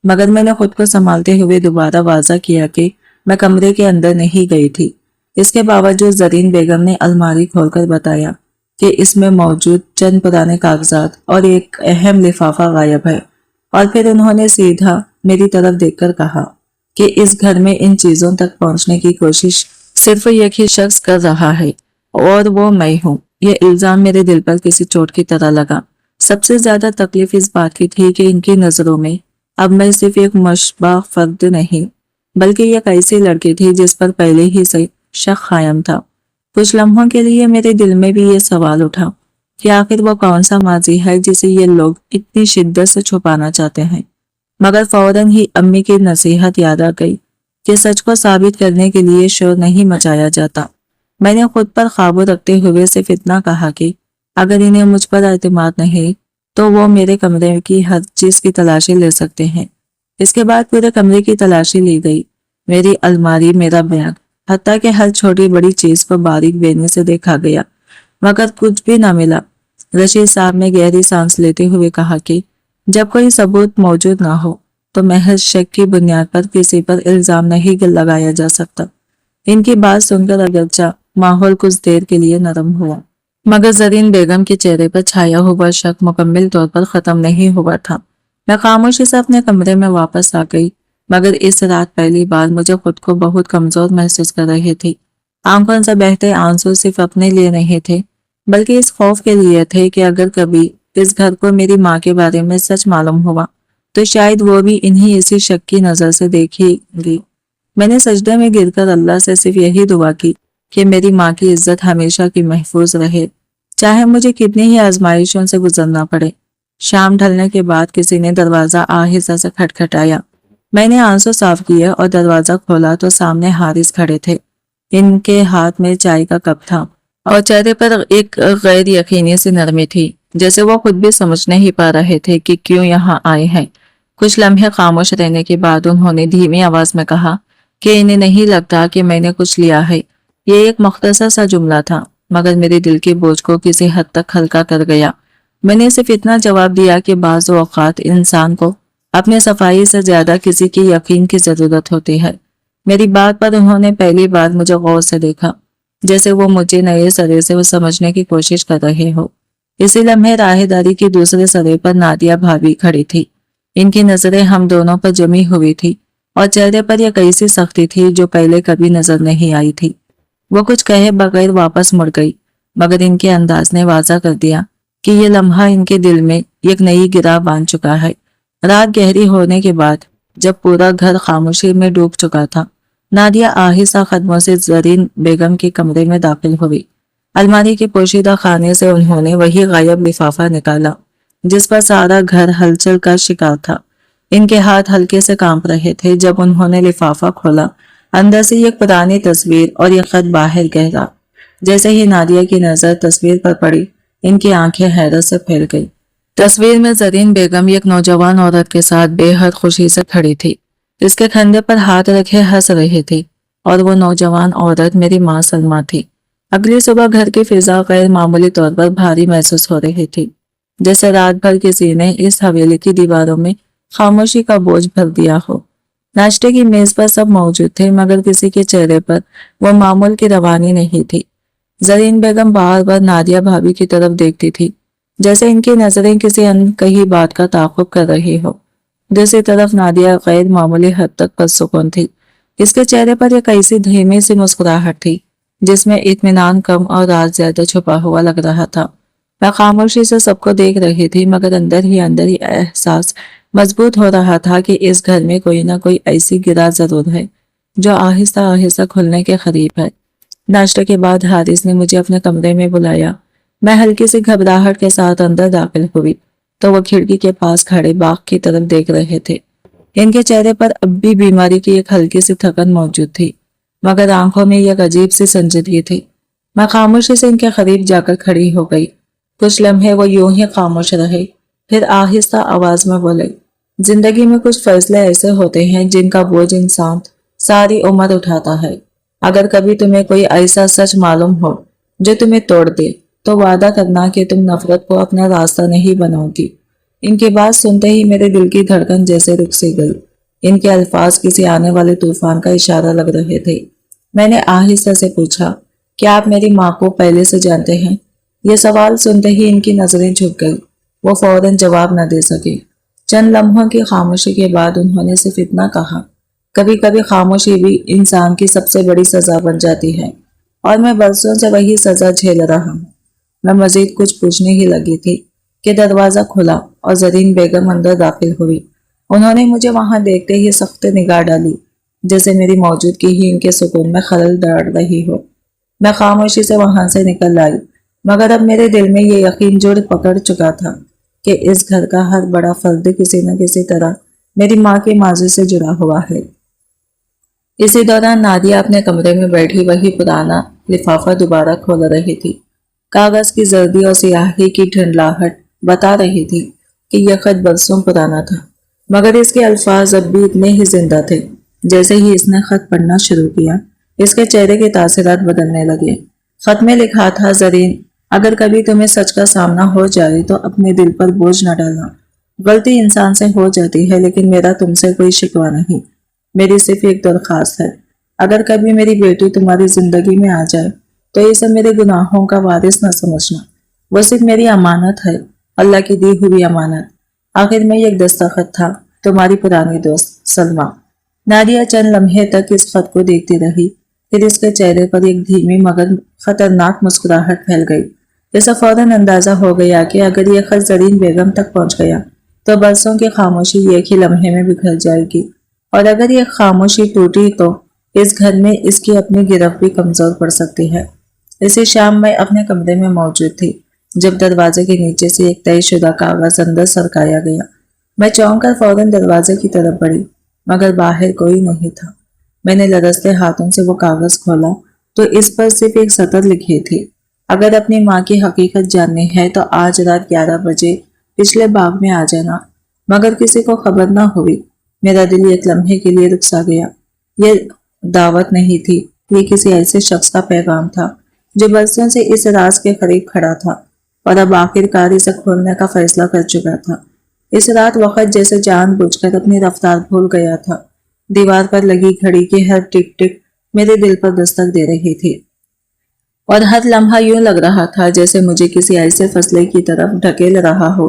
مگر میں نے خود کو سنبھالتے ہوئے دوبارہ واضح کیا کہ میں کمرے کے اندر نہیں گئی تھی۔ اس کے باوجود زرین بیگم نے الماری کھول کر بتایا کہ اس میں موجود چند پرانے کاغذات اور ایک اہم لفافہ غائب ہے، اور پھر انہوں نے سیدھا میری طرف دیکھ کر کہا کہ اس گھر میں ان چیزوں تک پہنچنے کی کوشش صرف ایک ہی شخص کر رہا ہے، اور وہ میں ہوں۔ یہ الزام میرے دل پر کسی چوٹ کی طرح لگا۔ سب سے زیادہ تکلیف اس بات کی تھی کہ ان کی نظروں میں اب میں صرف ایک مشبہ فرد نہیں، بلکہ ایک ایسی لڑکی تھی جس پر پہلے ہی سے شک قائم تھا۔ کچھ لمحوں کے لیے میرے دل میں بھی یہ سوال اٹھا کہ آخر وہ کون سا ماضی ہے جسے یہ لوگ اتنی شدت سے چھپانا چاہتے ہیں، مگر فوراً ہی امی کی نصیحت یاد آ گئی کہ سچ کو ثابت کرنے کے لیے شور نہیں مچایا جاتا۔ میں نے خود پر قابو رکھتے ہوئے صرف اتنا کہا کہ اگر انہیں مجھ پر اعتماد نہیں تو وہ میرے کمرے کی ہر چیز کی تلاشی لے سکتے ہیں۔ اس کے بعد پورے کمرے کی تلاشی لی گئی، میری الماری، میرا بیگ، حتیٰ کہ ہر چھوٹی بڑی چیز کو باریک بینی سے دیکھا گیا، مگر کچھ بھی نہ ملا۔ رشید صاحب نے گہری سانس لیتے ہوئے کہا کہ جب کوئی ثبوت موجود نہ ہو تو محض شک کی بنیاد پر کسی پر الزام نہیں لگایا جا سکتا۔ ان کی بات سن کر اگرچہ ماحول کچھ دیر کے لیے نرم ہوا، مگر زرین بیگم کے چہرے پر چھایا ہوا شک مکمل طور پر ختم نہیں ہوا تھا۔ میں خاموشی سے اپنے کمرے میں واپس آ گئی، مگر اس رات پہلی بار مجھے خود کو بہت کمزور محسوس کر رہی تھی۔ آنکھوں سے بہتے آنسو صرف اپنے لیے نہیں تھے، بلکہ اس خوف کے لیے تھے کہ اگر کبھی اس گھر کو میری ماں کے بارے میں سچ معلوم ہوا تو شاید وہ بھی انہی اسی شک کی نظر سے دیکھے گی۔ میں نے سجدے میں گر کر اللہ سے صرف یہی دعا کی کہ میری ماں کی عزت ہمیشہ کی محفوظ رہے، چاہے مجھے کتنی ہی آزمائشوں سے گزرنا پڑے۔ شام ڈھلنے کے بعد کسی نے دروازہ آہستہ سے کھٹکھٹایا۔ میں نے آنسو صاف کیے اور دروازہ کھولا تو سامنے حارث کھڑے تھے۔ ان کے ہاتھ میں چائے کا کپ تھا اور چہرے پر ایک غیر یقینی سی نرمی تھی، جیسے وہ خود بھی سمجھ نہیں پا رہے تھے کہ کیوں یہاں آئے ہیں۔ کچھ لمحے خاموش رہنے کے بعد انہوں نے دھیمی آواز میں کہا کہ انہیں نہیں لگتا کہ میں نے کچھ لیا ہے۔ یہ ایک مختصر سا جملہ تھا، مگر میرے دل کے بوجھ کو کسی حد تک ہلکا کر گیا۔ میں نے صرف اتنا جواب دیا کہ بعض اوقات انسان کو اپنے صفائی سے زیادہ کسی کی یقین کی ضرورت ہوتی ہے۔ میری بات پر انہوں نے پہلی بار مجھے غور سے دیکھا، جیسے وہ مجھے نئے سرے سے سمجھنے کی کوشش کر رہے ہو۔ اسی لمحے راہداری کی دوسرے سرے پر نادیہ بھابی کھڑی تھی۔ ان کی نظریں ہم دونوں پر جمی ہوئی تھی اور چہرے پر ایک ایسی سختی تھی جو پہلے کبھی نظر نہیں آئی تھی۔ وہ کچھ کہے بغیر واپس مڑ گئی، مگر ان کے انداز نے واضح کر دیا کہ یہ لمحہ ان کے دل میں ایک نئی گرہ باندھ چکا ہے۔ رات گہری ہونے کے بعد جب پورا گھر خاموشی میں ڈوب چکا تھا، نادیہ آہستہ قدموں سے زرین بیگم کے کمرے میں داخل ہوئی۔ الماری کے پوشیدہ خانے سے انہوں نے وہی غائب لفافہ نکالا جس پر سارا گھر ہلچل کا شکار تھا۔ ان کے ہاتھ ہلکے سے کانپ رہے تھے۔ جب انہوں نے لفافہ کھولا، اندر سے ایک پرانی تصویر اور ایک خط باہر گہرا۔ جیسے ہی نادیہ کی نظر تصویر پر پڑی، ان کی آنکھیں حیرت سے پھیل گئی۔ تصویر میں زرین بیگم ایک نوجوان عورت کے ساتھ بے حد خوشی سے کھڑی تھی، جس کے کندھے پر ہاتھ رکھے ہنس رہی تھی، اور وہ نوجوان عورت میری ماں سلمہ تھی۔ اگلی صبح گھر کی فضا غیر معمولی طور پر بھاری محسوس ہو رہی تھی، جیسے رات بھر کسی نے اس حویلی کی دیواروں میں خاموشی کا بوجھ بھر دیا ہو۔ ناشتے کی میز پر سب موجود تھے، مگر کسی کے چہرے پر وہ معمول کی روانی نہیں تھی۔ زرین بیگم بار بار نادیہ بھابی کی طرف دیکھتی تھی، जैसे इनकी नजरें किसी अनकही बात का ताक़ुब कर रही हो। दूसरी तरफ नादिया गैर मामूली हद तक पुरसुकून थी। इसके चेहरे पर एक ऐसी धीमी सी मुस्कुराहट थी जिसमें इत्मीनान कम और राज ज्यादा छुपा हुआ लग रहा था। मैं खामोशी से सबको देख रही थी, मगर अंदर ही एहसास मजबूत हो रहा था कि इस घर में कोई ना कोई ऐसी गिरा जरूर है जो आहिस्ता आहिस्ता खुलने के करीब है। नाश्ते के बाद हारिस ने मुझे अपने कमरे में बुलाया। मैं हल्की सी घबराहट के साथ अंदर दाखिल हुई तो वो खिड़की के पास खड़े बाग की तरफ देख रहे थे। इनके चेहरे पर अब भी बीमारी की एक हल्की सी थकन मौजूद थी, मगर आंखों में एक अजीब सी संजीदगी थी। मैं खामोशी से इनके करीब जाकर खड़ी हो गई। कुछ लम्हे वो यूं ही खामोश रहे, फिर आहिस्ता आवाज में बोले, जिंदगी में कुछ फैसले ऐसे होते हैं जिनका बोझ इंसान सारी उम्र उठाता है। अगर कभी तुम्हें कोई ऐसा सच मालूम हो जो तुम्हें तोड़ दे, तो वादा करना कि तुम नफरत को अपना रास्ता नहीं बनाओगी। इनकी बात सुनते ही मेरे दिल की धड़कन जैसे रुक सी गई। इनके अल्फाज किसी आने वाले तूफान का इशारा लग रहे थे। मैंने आहिस्ता से पूछा, क्या आप मेरी माँ को पहले से जानते हैं? यह सवाल सुनते ही इनकी नजरें झुक गई। वो फौरन जवाब न दे सके। चंद लम्हों की खामोशी के बाद उन्होंने सिर्फ इतना कहा, कभी कभी खामोशी भी इंसान की सबसे बड़ी सजा बन जाती है, और मैं बरसों से वही सजा झेल रहा हूँ। मैं मजीद कुछ पूछने ही लगी थी कि दरवाजा खुला और जरीन बेगम अंदर दाखिल हुई। उन्होंने मुझे वहां देखते ही सख्त निगाह डाली, जैसे मेरी मौजूदगी ही इनके सुकून में खलल डाल रही हो। मैं खामोशी से वहां से निकल आई, मगर अब मेरे दिल में ये यकीन जुड़ पकड़ चुका था कि इस घर का हर बड़ा फर्द किसी न किसी तरह मेरी माँ के माजी से जुड़ा हुआ है। इसी दौरान नादिया अपने कमरे में बैठी वही पुराना लिफाफा दोबारा खोल रही थी। कागज की जर्दी और सियाही की ठंडलाहट बता रही थी कि यह खत बरसों पुराना था, मगर इसके अल्फाज अब भी इतने ही जिंदा थे। जैसे ही इसने खत पढ़ना शुरू किया, इसके चेहरे के तासरात बदलने लगे। खत में लिखा था, जरीन, अगर कभी तुम्हें सच का सामना हो जाए तो अपने दिल पर बोझ न डालना। गलती इंसान से हो जाती है, लेकिन मेरा तुमसे कोई शिकवा नहीं। मेरी सिर्फ एक दरख्वास्त है, अगर कभी मेरी बेटी तुम्हारी जिंदगी में आ जाए तो इसे मेरे गुनाहों का वारिस न समझना। वो सिर्फ मेरी अमानत है, अल्लाह की दी हुई अमानत। आखिर में एक दस्तखत था, तुम्हारी पुरानी दोस्त सलमा। नादिया चंद लम्हे तक इस खत को देखती रही, फिर इसके चेहरे पर एक धीमी मगर खतरनाक मुस्कुराहट फैल गई। इसे फौरन अंदाजा हो गया कि अगर यह खत जरीन बेगम तक पहुंच गया तो बरसों की खामोशी एक ही लम्हे में बिखर जाएगी, और अगर यह खामोशी टूटी तो इस घर में इसकी अपनी गिरफ्त भी कमजोर पड़ सकती है। इसी शाम मैं अपने कमरे में मौजूद थी जब दरवाजे के नीचे से एक तयशुदा कागज अंदर सरकाया गया। मैं चौंक कर फौरन दरवाजे की तरफ बढ़ी, मगर बाहर कोई नहीं था। मैंने लरजते हाथों से वो कागज खोला तो इस पर सिर्फ एक सतर लिखी थी, अगर अपनी माँ की हकीकत जाननी है तो आज रात 11 बजे पिछले बाग में आ जाना। मगर किसी को खबर ना हुई। मेरा दिल एक लम्हे के लिए रुक सा गया। ये दावत नहीं थी, ये किसी ऐसे शख्स का पैगाम था जो बरसों से इस राज के करीब खड़ा था और अब आखिरकार इसे खोलने का फैसला कर चुका था। इस रात वक्त जैसे जानबूझकर अपनी रफ्तार भूल गया था। दीवार पर लगी घड़ी की हर टिक टिक मेरे दिल पर दस्तक दे रही थी, और हर लम्हा यूं लग रहा था जैसे मुझे किसी ऐसे फैसले की तरफ ढकेल रहा हो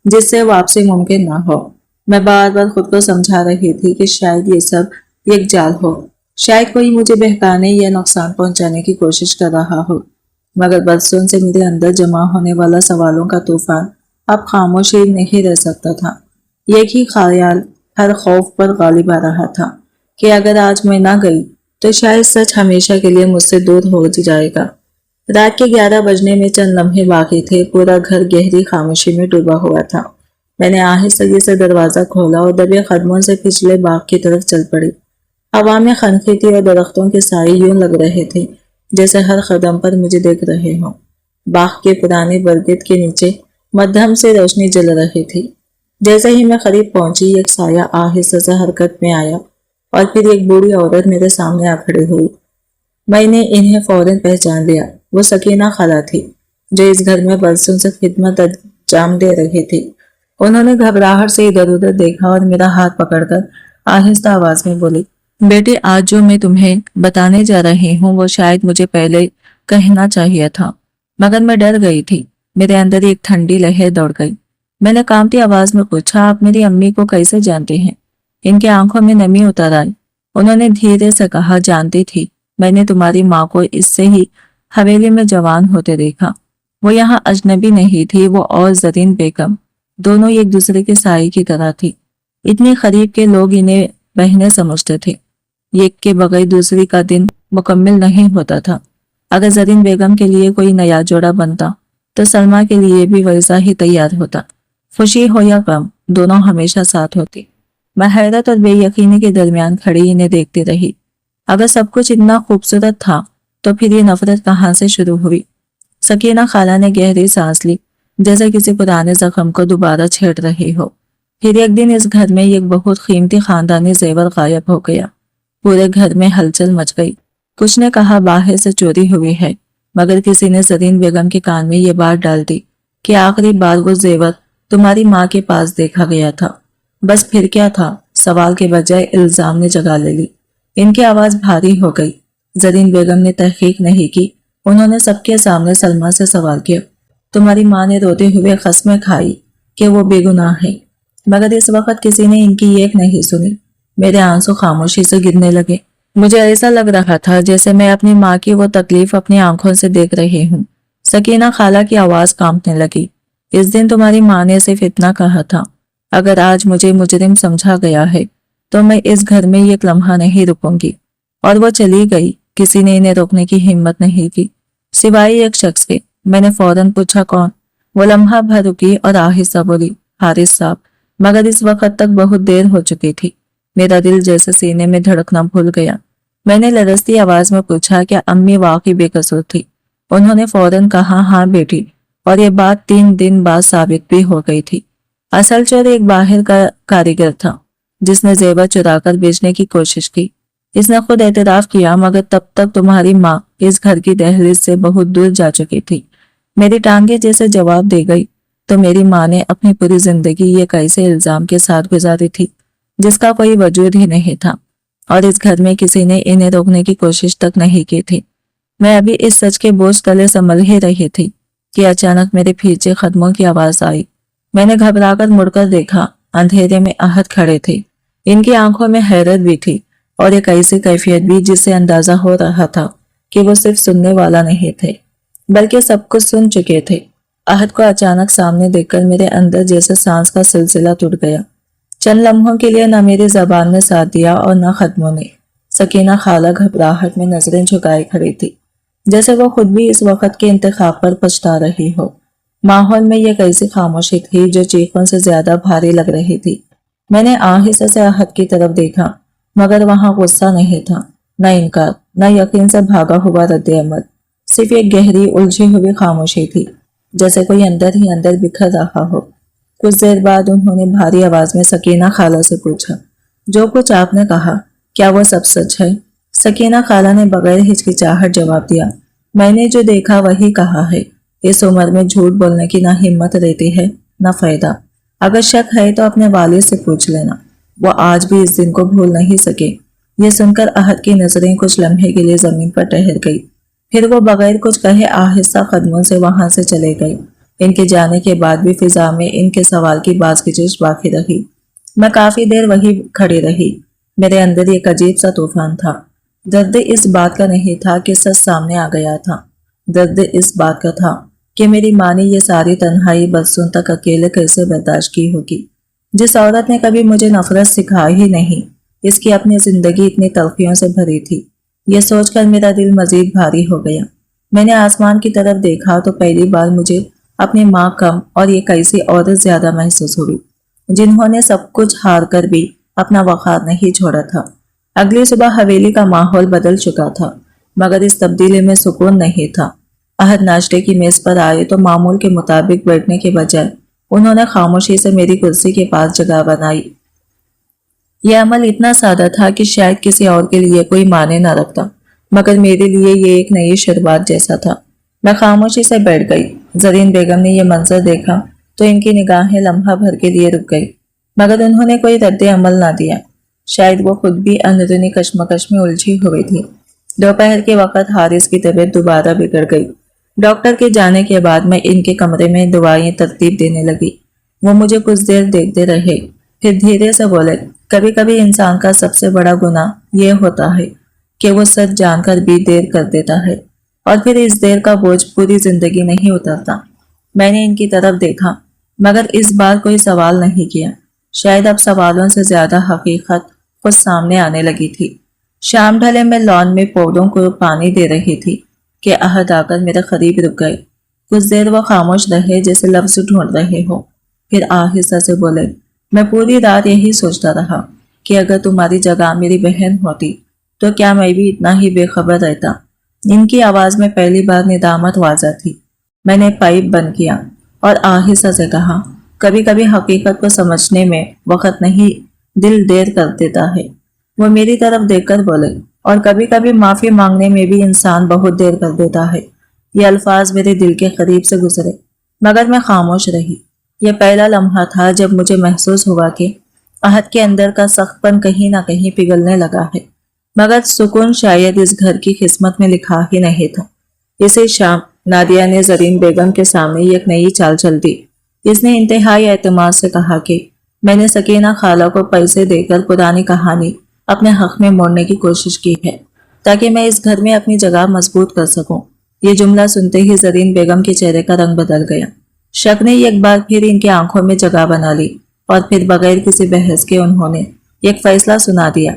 जिससे वापसी मुमकिन ना हो। मैं बार बार खुद को समझा रही थी कि शायद ये सब एक जाल हो, शायद कोई मुझे बहकाने या नुकसान पहुंचाने की कोशिश कर रहा हो। मगर बरसों से मेरे अंदर जमा होने वाला सवालों का तूफान अब खामोशी नहीं रह सकता था। एक ही ख्याल हर खौफ पर गालिब आ रहा था कि अगर आज मैं ना गई तो शायद सच हमेशा के लिए मुझसे दूर हो जाएगा। रात के 11 बजने में चंद लम्हे बाकी थे। पूरा घर गहरी खामोशी में डूबा हुआ था। मैंने आहिस्ता से दरवाजा खोला और दबे कदमों से पिछले बाग की तरफ चल पड़ी। हवा में खनकी थी और दरख्तों के साए यूं लग रहे थे जैसे हर कदम पर मुझे देख रहे हों। बाग के पुराने बरगद के नीचे मध्यम से रोशनी जल रही थी। जैसे ही मैं करीब पहुंची, एक साया आहिस्ता से हरकत में आया और फिर एक बूढ़ी औरत मेरे सामने आ खड़ी हुई। मैंने इन्हें फौरन पहचान लिया। वो सकीना खाला थी जो इस घर में बरसों से खिदमत अंजाम दे रही थी। उन्होंने घबराहट से इधर उधर देखा और मेरा हाथ पकड़कर आहिस्ता आवाज में बोली, बेटे, आज जो मैं तुम्हें बताने जा रही हूँ वो शायद मुझे पहले कहना चाहिए था, मगर मैं डर गई थी। मेरे अंदर एक ठंडी लहर दौड़ गई। मैंने कांपती आवाज में पूछा, आप मेरी अम्मी को कैसे जानते हैं? इनकी आंखों में नमी उतर आई। उन्होंने धीरे से कहा, जानती थी। मैंने तुम्हारी माँ को इससे ही हवेली में जवान होते देखा। वो यहाँ अजनबी नहीं थी, वो और जरीन बेगम दोनों एक दूसरे के साई की तरह थी। इतने करीब के लोग इन्हें बहनें समझते थे। एक के बगैर दूसरी का दिन मुकम्मल नहीं होता था। अगर जरीन बेगम के लिए कोई नया जोड़ा बनता तो सलमा के लिए भी वैसा ही तैयार होता। खुशी हो या गम, दोनों हमेशा साथ होती। मैं हैरत और बेयकीनी के दरमियान खड़ी इन्हें देखती रही। अगर सब कुछ इतना खूबसूरत था तो फिर ये नफरत कहाँ से शुरू हुई? सकीना खाला ने गहरी सांस ली, जैसे किसी पुराने जख्म को दोबारा छेड़ रही हो। फिर एक दिन इस घर में एक बहुत कीमती खानदानी जेवर गायब हो गया। पूरे घर में हलचल मच गई। कुछ ने कहा बाहर से चोरी हुई है, मगर किसी ने जरीन बेगम के कान में ये बात डाल दी कि आखिरी बार वो जेवर तुम्हारी माँ के पास देखा गया था। बस फिर क्या था? सवाल के बजाय इल्जाम ने जगह ले ली। इनकी आवाज भारी हो गई। जरीन बेगम ने तहकीक नहीं की। उन्होंने सबके सामने सलमा से सवाल किया, तुम्हारी माँ ने रोते हुए कसमें खाई कि वो बेगुनाह है, मगर इस वक्त किसी ने इनकी एक नहीं सुनी। मेरे आंसू खामोशी से गिरने लगे। मुझे ऐसा लग रहा था जैसे मैं अपनी माँ की वो तकलीफ अपनी आंखों से देख रही हूँ। सकीना खाला की आवाज कांपने लगी। इस दिन तुम्हारी माँ ने सिर्फ इतना कहा था, अगर आज मुझे मुजरिम समझा गया है तो मैं इस घर में एक लम्हा नहीं रुकूंगी। और वो चली गई। किसी ने इन्हें रोकने की हिम्मत नहीं की, सिवाय एक शख्स के। मैंने फौरन पूछा, कौन? वो लम्हा भर रुकी और आहिस्ता बोली, हारिस साहब। मगर इस वक्त तक बहुत देर हो चुकी थी। मेरा दिल जैसे सीने में धड़कना भूल गया। मैंने लरजती आवाज में पूछा, क्या अम्मी वाकई बेकसूर थी? उन्होंने फौरन कहा, हाँ बेटी। और ये बात 3 दिन बाद साबित भी हो गई थी। असल चोर एक बाहर का कारीगर था जिसने जेवर चुराकर बेचने की कोशिश की। इसने खुद एतराफ किया, मगर तब तक तुम्हारी माँ इस घर की दहलीज से बहुत दूर जा चुकी थी। मेरी टांगे जैसे जवाब दे गई तो मेरी माँ ने अपनी पूरी जिंदगी ये कैसे इल्जाम के साथ गुजारी थी जिसका कोई वजूद ही नहीं था, और इस घर में किसी ने इन्हें रोकने की कोशिश तक नहीं की थी। मैं अभी इस सच के बोझ तले संभल ही रही थी कि अचानक मेरे पीछे कदमों की आवाज आई। मैंने घबराकर मुड़कर देखा। अंधेरे में अहद खड़े थे। इनकी आंखों में हैरत भी थी और एक ऐसी कैफियत भी जिससे अंदाजा हो रहा था कि वो सिर्फ सुनने वाला नहीं थे बल्कि सब कुछ सुन चुके थे। अहद को अचानक सामने देखकर मेरे अंदर जैसे सांस का सिलसिला टूट गया। चंद लम्हों के लिए न मेरी जबान ने साथ दिया और न खत्मों ने। सकीना खाला घबराहट में नजरें झुकाए खड़ी थी, जैसे वो खुद भी इस वक्त के इंतखाब पर पछता रही हो। माहौल में एक ऐसी खामोशी थी जो चीखों से ज्यादा भारी लग रही थी। मैंने आहिस्ते से अहद की तरफ देखा, मगर वहां गुस्सा नहीं था, न इनकार, न यकीन से भागा हुआ रद्द अमल। सिर्फ एक गहरी उलझी हुई खामोशी थी, जैसे कोई अंदर ही अंदर बिखर रहा हो। कुछ देर बाद उन्होंने भारी आवाज में सकीना खाला से पूछा, जो कुछ आपने कहा क्या वो सब सच है? सकीना खाला ने बगैर हिचकिचाहट जवाब दिया, मैंने जो देखा वही कहा है। इस उम्र में झूठ बोलने की ना हिम्मत रहती है ना फायदा। अगर शक है तो अपने वालिद से पूछ लेना, वो आज भी इस दिन को भूल नहीं सके। ये सुनकर अहद की नजरें कुछ लम्हे के लिए जमीन पर ठहर गई। फिर वो बगैर कुछ कहे आहिस्ता कदमों से वहां से चले गए। इनके जाने के बाद भी फिजा में इनके सवाल की बाज़ बाकी रही। मैं काफी देर वही खड़ी रही। मेरे अंदर एक अजीब सा तूफान था। दर्द इस बात का नहीं था कि सच सामने आ गया था। दर्द इस बात का था कि मेरी माँ ने ये सारी तन्हाई बरसों तक अकेले कैसे बर्दाश्त की होगी। जिस औरत ने कभी मुझे नफरत सिखाई ही नहीं, इसकी अपनी जिंदगी इतनी तलखियों से भरी थी। यह सोचकर मेरा दिल मजीद भारी हो गया। मैंने आसमान की तरफ देखा तो पहली बार मुझे अपनी माँ कम और ये कैसी औरत ज्यादा महसूस हुई, जिन्होंने सब कुछ हार कर भी अपना वक़ार नहीं छोड़ा था। अगली सुबह हवेली का माहौल बदल चुका था, मगर इस तब्दीली में सुकून नहीं था। अहद नाश्ते की मेज पर आए तो मामूल के मुताबिक बैठने के बजाय उन्होंने खामोशी से मेरी कुर्सी के पास जगह बनाई। यह अमल इतना सादा था कि शायद किसी और के लिए कोई माने न रखता, मगर मेरे लिए ये एक नई शुरुआत जैसा था। मैं खामोशी से बैठ गई। जरीन बेगम ने यह मंजर देखा तो इनकी निगाहें लम्हा भर के लिए रुक गई, मगर उन्होंने कोई रद्द अमल ना दिया। शायद वो खुद भी अंदरूनी कश्मकश में उलझी हुई थी। दोपहर के वक्त हारिस की तबीयत दोबारा बिगड़ गई। डॉक्टर के जाने के बाद मैं इनके कमरे में दवाइयां तरतीब देने लगी। वो मुझे कुछ देर देखते रहे, फिर धीरे से बोले, कभी कभी इंसान का सबसे बड़ा गुनाह ये होता है कि वो सच जानकर भी देर कर देता है और फिर इस देर का बोझ पूरी जिंदगी नहीं उतरता। मैंने इनकी तरफ देखा मगर इस बार कोई सवाल नहीं किया। शायद अब सवालों से ज्यादा हकीकत खुद सामने आने लगी थी। शाम ढले में लॉन में पौधों को पानी दे रही थी कि अहद आकर मेरे करीब रुक गए। कुछ देर वो खामोश रहे जैसे लफ्ज ढूंढ रहे हो, फिर आहिस्ता से बोले, मैं पूरी रात यही सोचता रहा कि अगर तुम्हारी जगह मेरी बहन होती तो क्या मैं भी इतना ही बेखबर रहता। इनकी आवाज में पहली बार निदामत वाजा थी। मैंने पाइप बंद किया और आहिस्ता से कहा, कभी कभी हकीकत को समझने में वक्त नहीं, दिल देर कर देता है। वो मेरी तरफ देखकर बोले, और कभी कभी माफी मांगने में भी इंसान बहुत देर कर देता है। ये अल्फाज मेरे दिल के करीब से गुजरे मगर मैं खामोश रही। यह पहला लम्हा था जब मुझे महसूस हुआ कि अहद के अंदर का सख्तपन कहीं ना कहीं पिघलने लगा है, मगर सुकून शायद इस घर की किस्मत में लिखा ही नहीं था। इसी शाम नादिया ने जरीन बेगम के सामने एक नई चाल चल दी। इसने इंतहाई एतमाद से कहा कि मैंने सकीना खाला को पैसे देकर पुरानी कहानी अपने हक में मोड़ने की कोशिश की है ताकि मैं इस घर में अपनी जगह मजबूत कर सकूं। ये जुमला सुनते ही जरीन बेगम के चेहरे का रंग बदल गया। शक ने एक बार फिर इनकी आंखों में जगह बना ली और फिर बगैर किसी बहस के उन्होंने एक फैसला सुना दिया।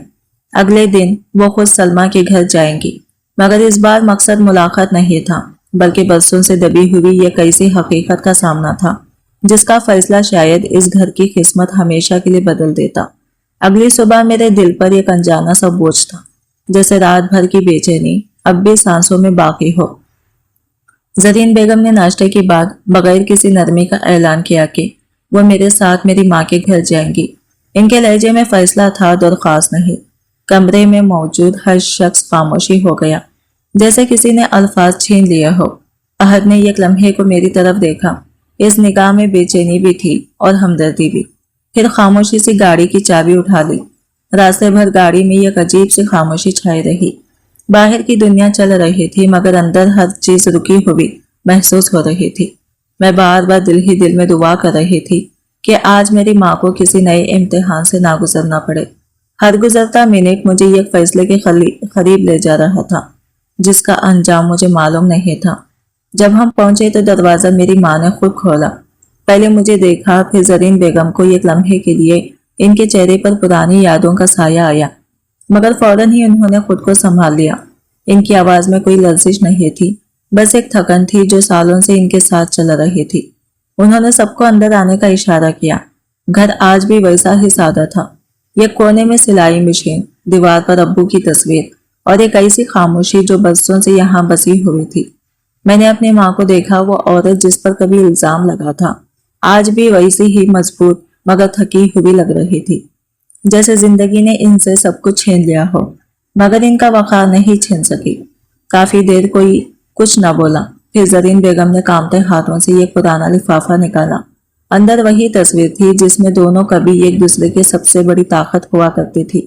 अगले दिन वो खुद सलमा के घर जाएंगी, मगर इस बार मकसद मुलाकात नहीं था बल्कि बरसों से दबी हुई एक ऐसी हकीकत का सामना था जिसका फैसला शायद इस घर की किस्मत हमेशा के लिए बदल देता। अगली सुबह मेरे दिल पर एक अनजाना सा बोझ था, जैसे रात भर की बेचैनी अब भी सांसों में बाकी हो। जरीन बेगम ने नाश्ते के बाद बगैर किसी नरमी का ऐलान किया कि वो मेरे साथ मेरी माँ के घर जाएंगी। इनके लहजे में फैसला था, दरख्वास्त नहीं। कमरे में मौजूद हर शख्स खामोशी हो गया, जैसे किसी ने अल्फाज छीन लिया हो। अहद ने एक लम्हे को मेरी तरफ देखा। इस निगाह में बेचैनी भी थी और हमदर्दी भी। फिर खामोशी से गाड़ी की चाबी उठा ली। रास्ते भर गाड़ी में एक अजीब सी खामोशी छाई रही। बाहर की दुनिया चल रही थी मगर अंदर हर चीज रुकी हुई महसूस हो रही थी। मैं बार बार दिल ही दिल में दुआ कर रही थी कि आज मेरी माँ को किसी नए इम्तिहान से ना गुजरना पड़े। हर गुजरता मिनट मुझे एक फैसले के करीब ले जा रहा था जिसका अंजाम मुझे मालूम नहीं था। जब हम पहुंचे तो दरवाजा मेरी माँ ने खुद खोला। पहले मुझे देखा, फिर जरीन बेगम को एक लम्हे के लिए इनके चेहरे पर पुरानी यादों का साया आया, मगर फौरन ही उन्होंने खुद को संभाल लिया। इनकी आवाज में कोई लर्जिश नहीं थी, बस एक थकन थी जो सालों से इनके साथ चल रही थी। उन्होंने सबको अंदर आने का इशारा किया। घर आज भी वैसा ही सादा था। एक कोने में सिलाई मशीन, दीवार पर अब्बू की तस्वीर और एक ऐसी खामोशी जो बरसों से यहाँ बसी हुई थी। मैंने अपनी माँ को देखा, वो औरत जिस पर कभी इल्जाम लगा था आज भी वैसी ही मजबूत मगर थकी हुई लग रही थी, जैसे जिंदगी ने इनसे सब कुछ छीन लिया हो, मगर इनका वक़ार नहीं छीन सकी। काफी देर कोई कुछ न बोला, फिर जरीन बेगम ने कांपते हाथों से एक पुराना लिफाफा निकाला। अंदर वही तस्वीर थी जिसमें दोनों कभी एक दूसरे की सबसे बड़ी ताकत हुआ करती थी।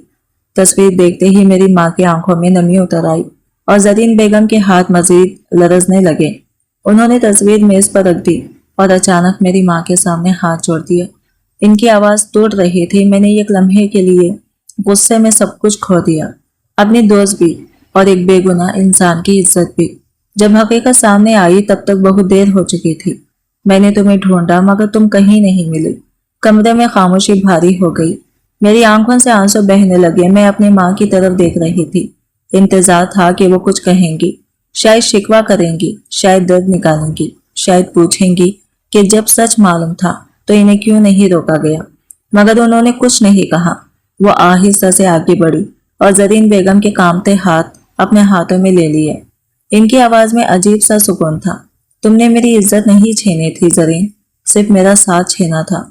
तस्वीर देखते ही मेरी माँ की आंखों में नमी उतर आई और जरीन बेगम के हाथ मजीद लरजने लगे। उन्होंने तस्वीर मेज पर रख दी और अचानक मेरी माँ के सामने हाथ जोड़ दिया। इनकी आवाज टूट रही थी। मैंने एक लम्हे के लिए गुस्से में सब कुछ खो दिया, अपनी दोस्त भी और एक बेगुनाह इंसान की इज्जत भी। जब हकीकत सामने आई तब तक बहुत देर हो चुकी थी। मैंने तुम्हें ढूंढा मगर तुम कहीं नहीं मिली। कमरे में खामोशी भारी हो गई। मेरी आंखों से आंसू बहने लगे। मैं अपनी माँ की तरफ देख रही थी। इंतजार था कि वो कुछ कहेंगी, शायद शिकवा करेंगी, शायद दर्द निकालेंगी, शायद पूछेंगी कि जब सच मालूम था तो इन्हें क्यों नहीं रोका गया। मगर उन्होंने कुछ नहीं कहा। वो आहिस्ता से आगे बढ़ी और जरीन बेगम के कांपते हाथ अपने हाथों में ले लिए। इनकी आवाज में अजीब सा सुकून था। तुमने मेरी इज्जत नहीं छीनी थी जरीन, सिर्फ मेरा साथ छीना था।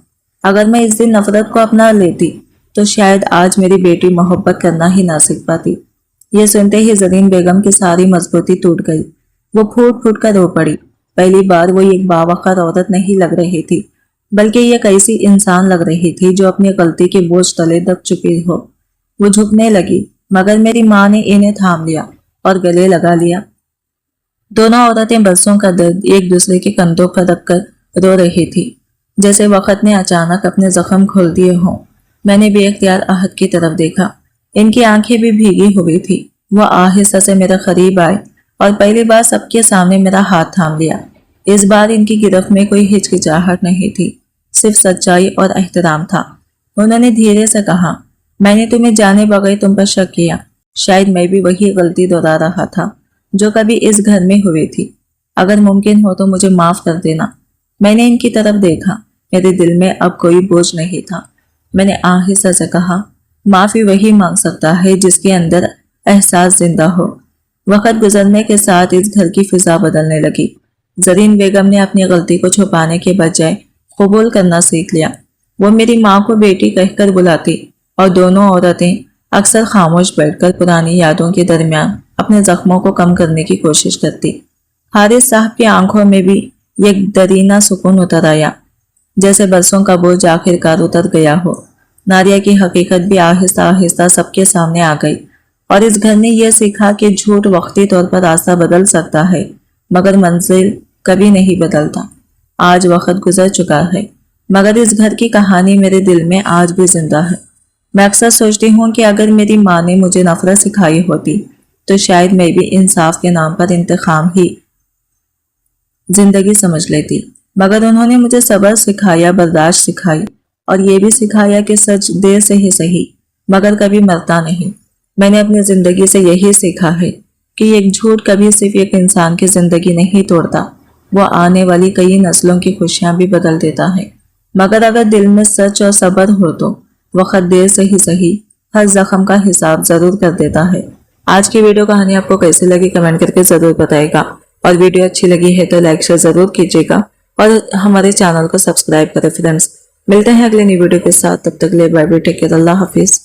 अगर मैं इस दिन नफरत को अपना लेती तो शायद आज मेरी बेटी मोहब्बत करना ही ना सीख पाती। ये सुनते ही जरीन बेगम की सारी मजबूती टूट गई। वो फूट फूट कर रो पड़ी। पहली बार वो एक बावकार औरत नहीं लग रही थी, बल्कि एक ऐसी इंसान लग रही थी जो अपनी गलती के बोझ तले दब चुकी हो। वो झुकने लगी मगर मेरी माँ ने इन्हें थाम लिया और गले लगा लिया। दोनों औरतें बरसों का दर्द एक दूसरे के कंधों पर रखकर रो रही थी, जैसे वक्त ने अचानक अपने जख्म खोल दिए हों। मैंने बेख्तियार आहत की तरफ देखा। इनकी आंखें भी भीगी हुई थी। वो आहिस्ता से मेरे करीब आए और पहली बार सबके सामने मेरा हाथ थाम लिया। इस बार इनकी गिरफ्त में कोई हिचकिचाहट नहीं थी, सिर्फ सच्चाई और एहतराम था। उन्होंने धीरे से कहा, मैंने तुम्हें जाने बगैर तुम पर शक किया। शायद मैं भी वही गलती दोहरा रहा था जो कभी इस घर में हुई थी। अगर मुमकिन हो तो मुझे माफ कर देना। मैंने इनकी तरफ देखा। मेरे दिल में अब कोई बोझ नहीं था। मैंने आहिस्ता से कहा, माफी वही मांग सकता है जिसके अंदर एहसास जिंदा हो। वक्त गुजरने के साथ इस घर की फिजा बदलने लगी। जरीन बेगम ने अपनी गलती को छुपाने के बजाय कबूल करना सीख लिया। वो मेरी माँ को बेटी कहकर बुलाती और दोनों औरतें अक्सर खामोश बैठकर पुरानी यादों के दरमियान अपने जख्मों को कम करने की कोशिश करती। हारिस साहब की आंखों में भी एक दरीना सुकून उतर आया, जैसे बरसों का बोझ आखिरकार उतर गया हो। नारिया की हकीकत भी आहिस्ता आहिस्ता सबके सामने आ गई और इस घर ने यह सीखा कि झूठ वक्ती तौर पर रास्ता बदल सकता है, मगर मंजिल कभी नहीं बदलता। आज वक्त गुजर चुका है, मगर इस घर की कहानी मेरे दिल में आज भी जिंदा है। मैं अक्सर सोचती हूँ कि अगर मेरी माँ ने मुझे नफरत सिखाई होती तो शायद मैं भी इंसाफ के नाम पर इंतकाम ही जिंदगी समझ लेती। मगर उन्होंने मुझे सब्र सिखाया, बर्दाश्त सिखाई और ये भी सिखाया कि सच देर से ही सही मगर कभी मरता नहीं। मैंने अपनी जिंदगी से यही सीखा है कि एक झूठ कभी सिर्फ एक इंसान की जिंदगी नहीं तोड़ता, वो आने वाली कई नस्लों की खुशियां भी बदल देता है। मगर अगर दिल में सच और सब्र हो तो वक्त देर से ही सही हर जख्म का हिसाब जरूर कर देता है। आज की वीडियो कहानी आपको कैसी लगी कमेंट करके जरूर बताएगा और वीडियो अच्छी लगी है तो लाइक शेयर जरूर कीजिएगा और हमारे चैनल को सब्सक्राइब करें फ्रेंड्स। मिलते हैं अगले नई वीडियो के साथ, तब तक के लिए बाय बाय, टेक केयर, अल्लाह हाफिज।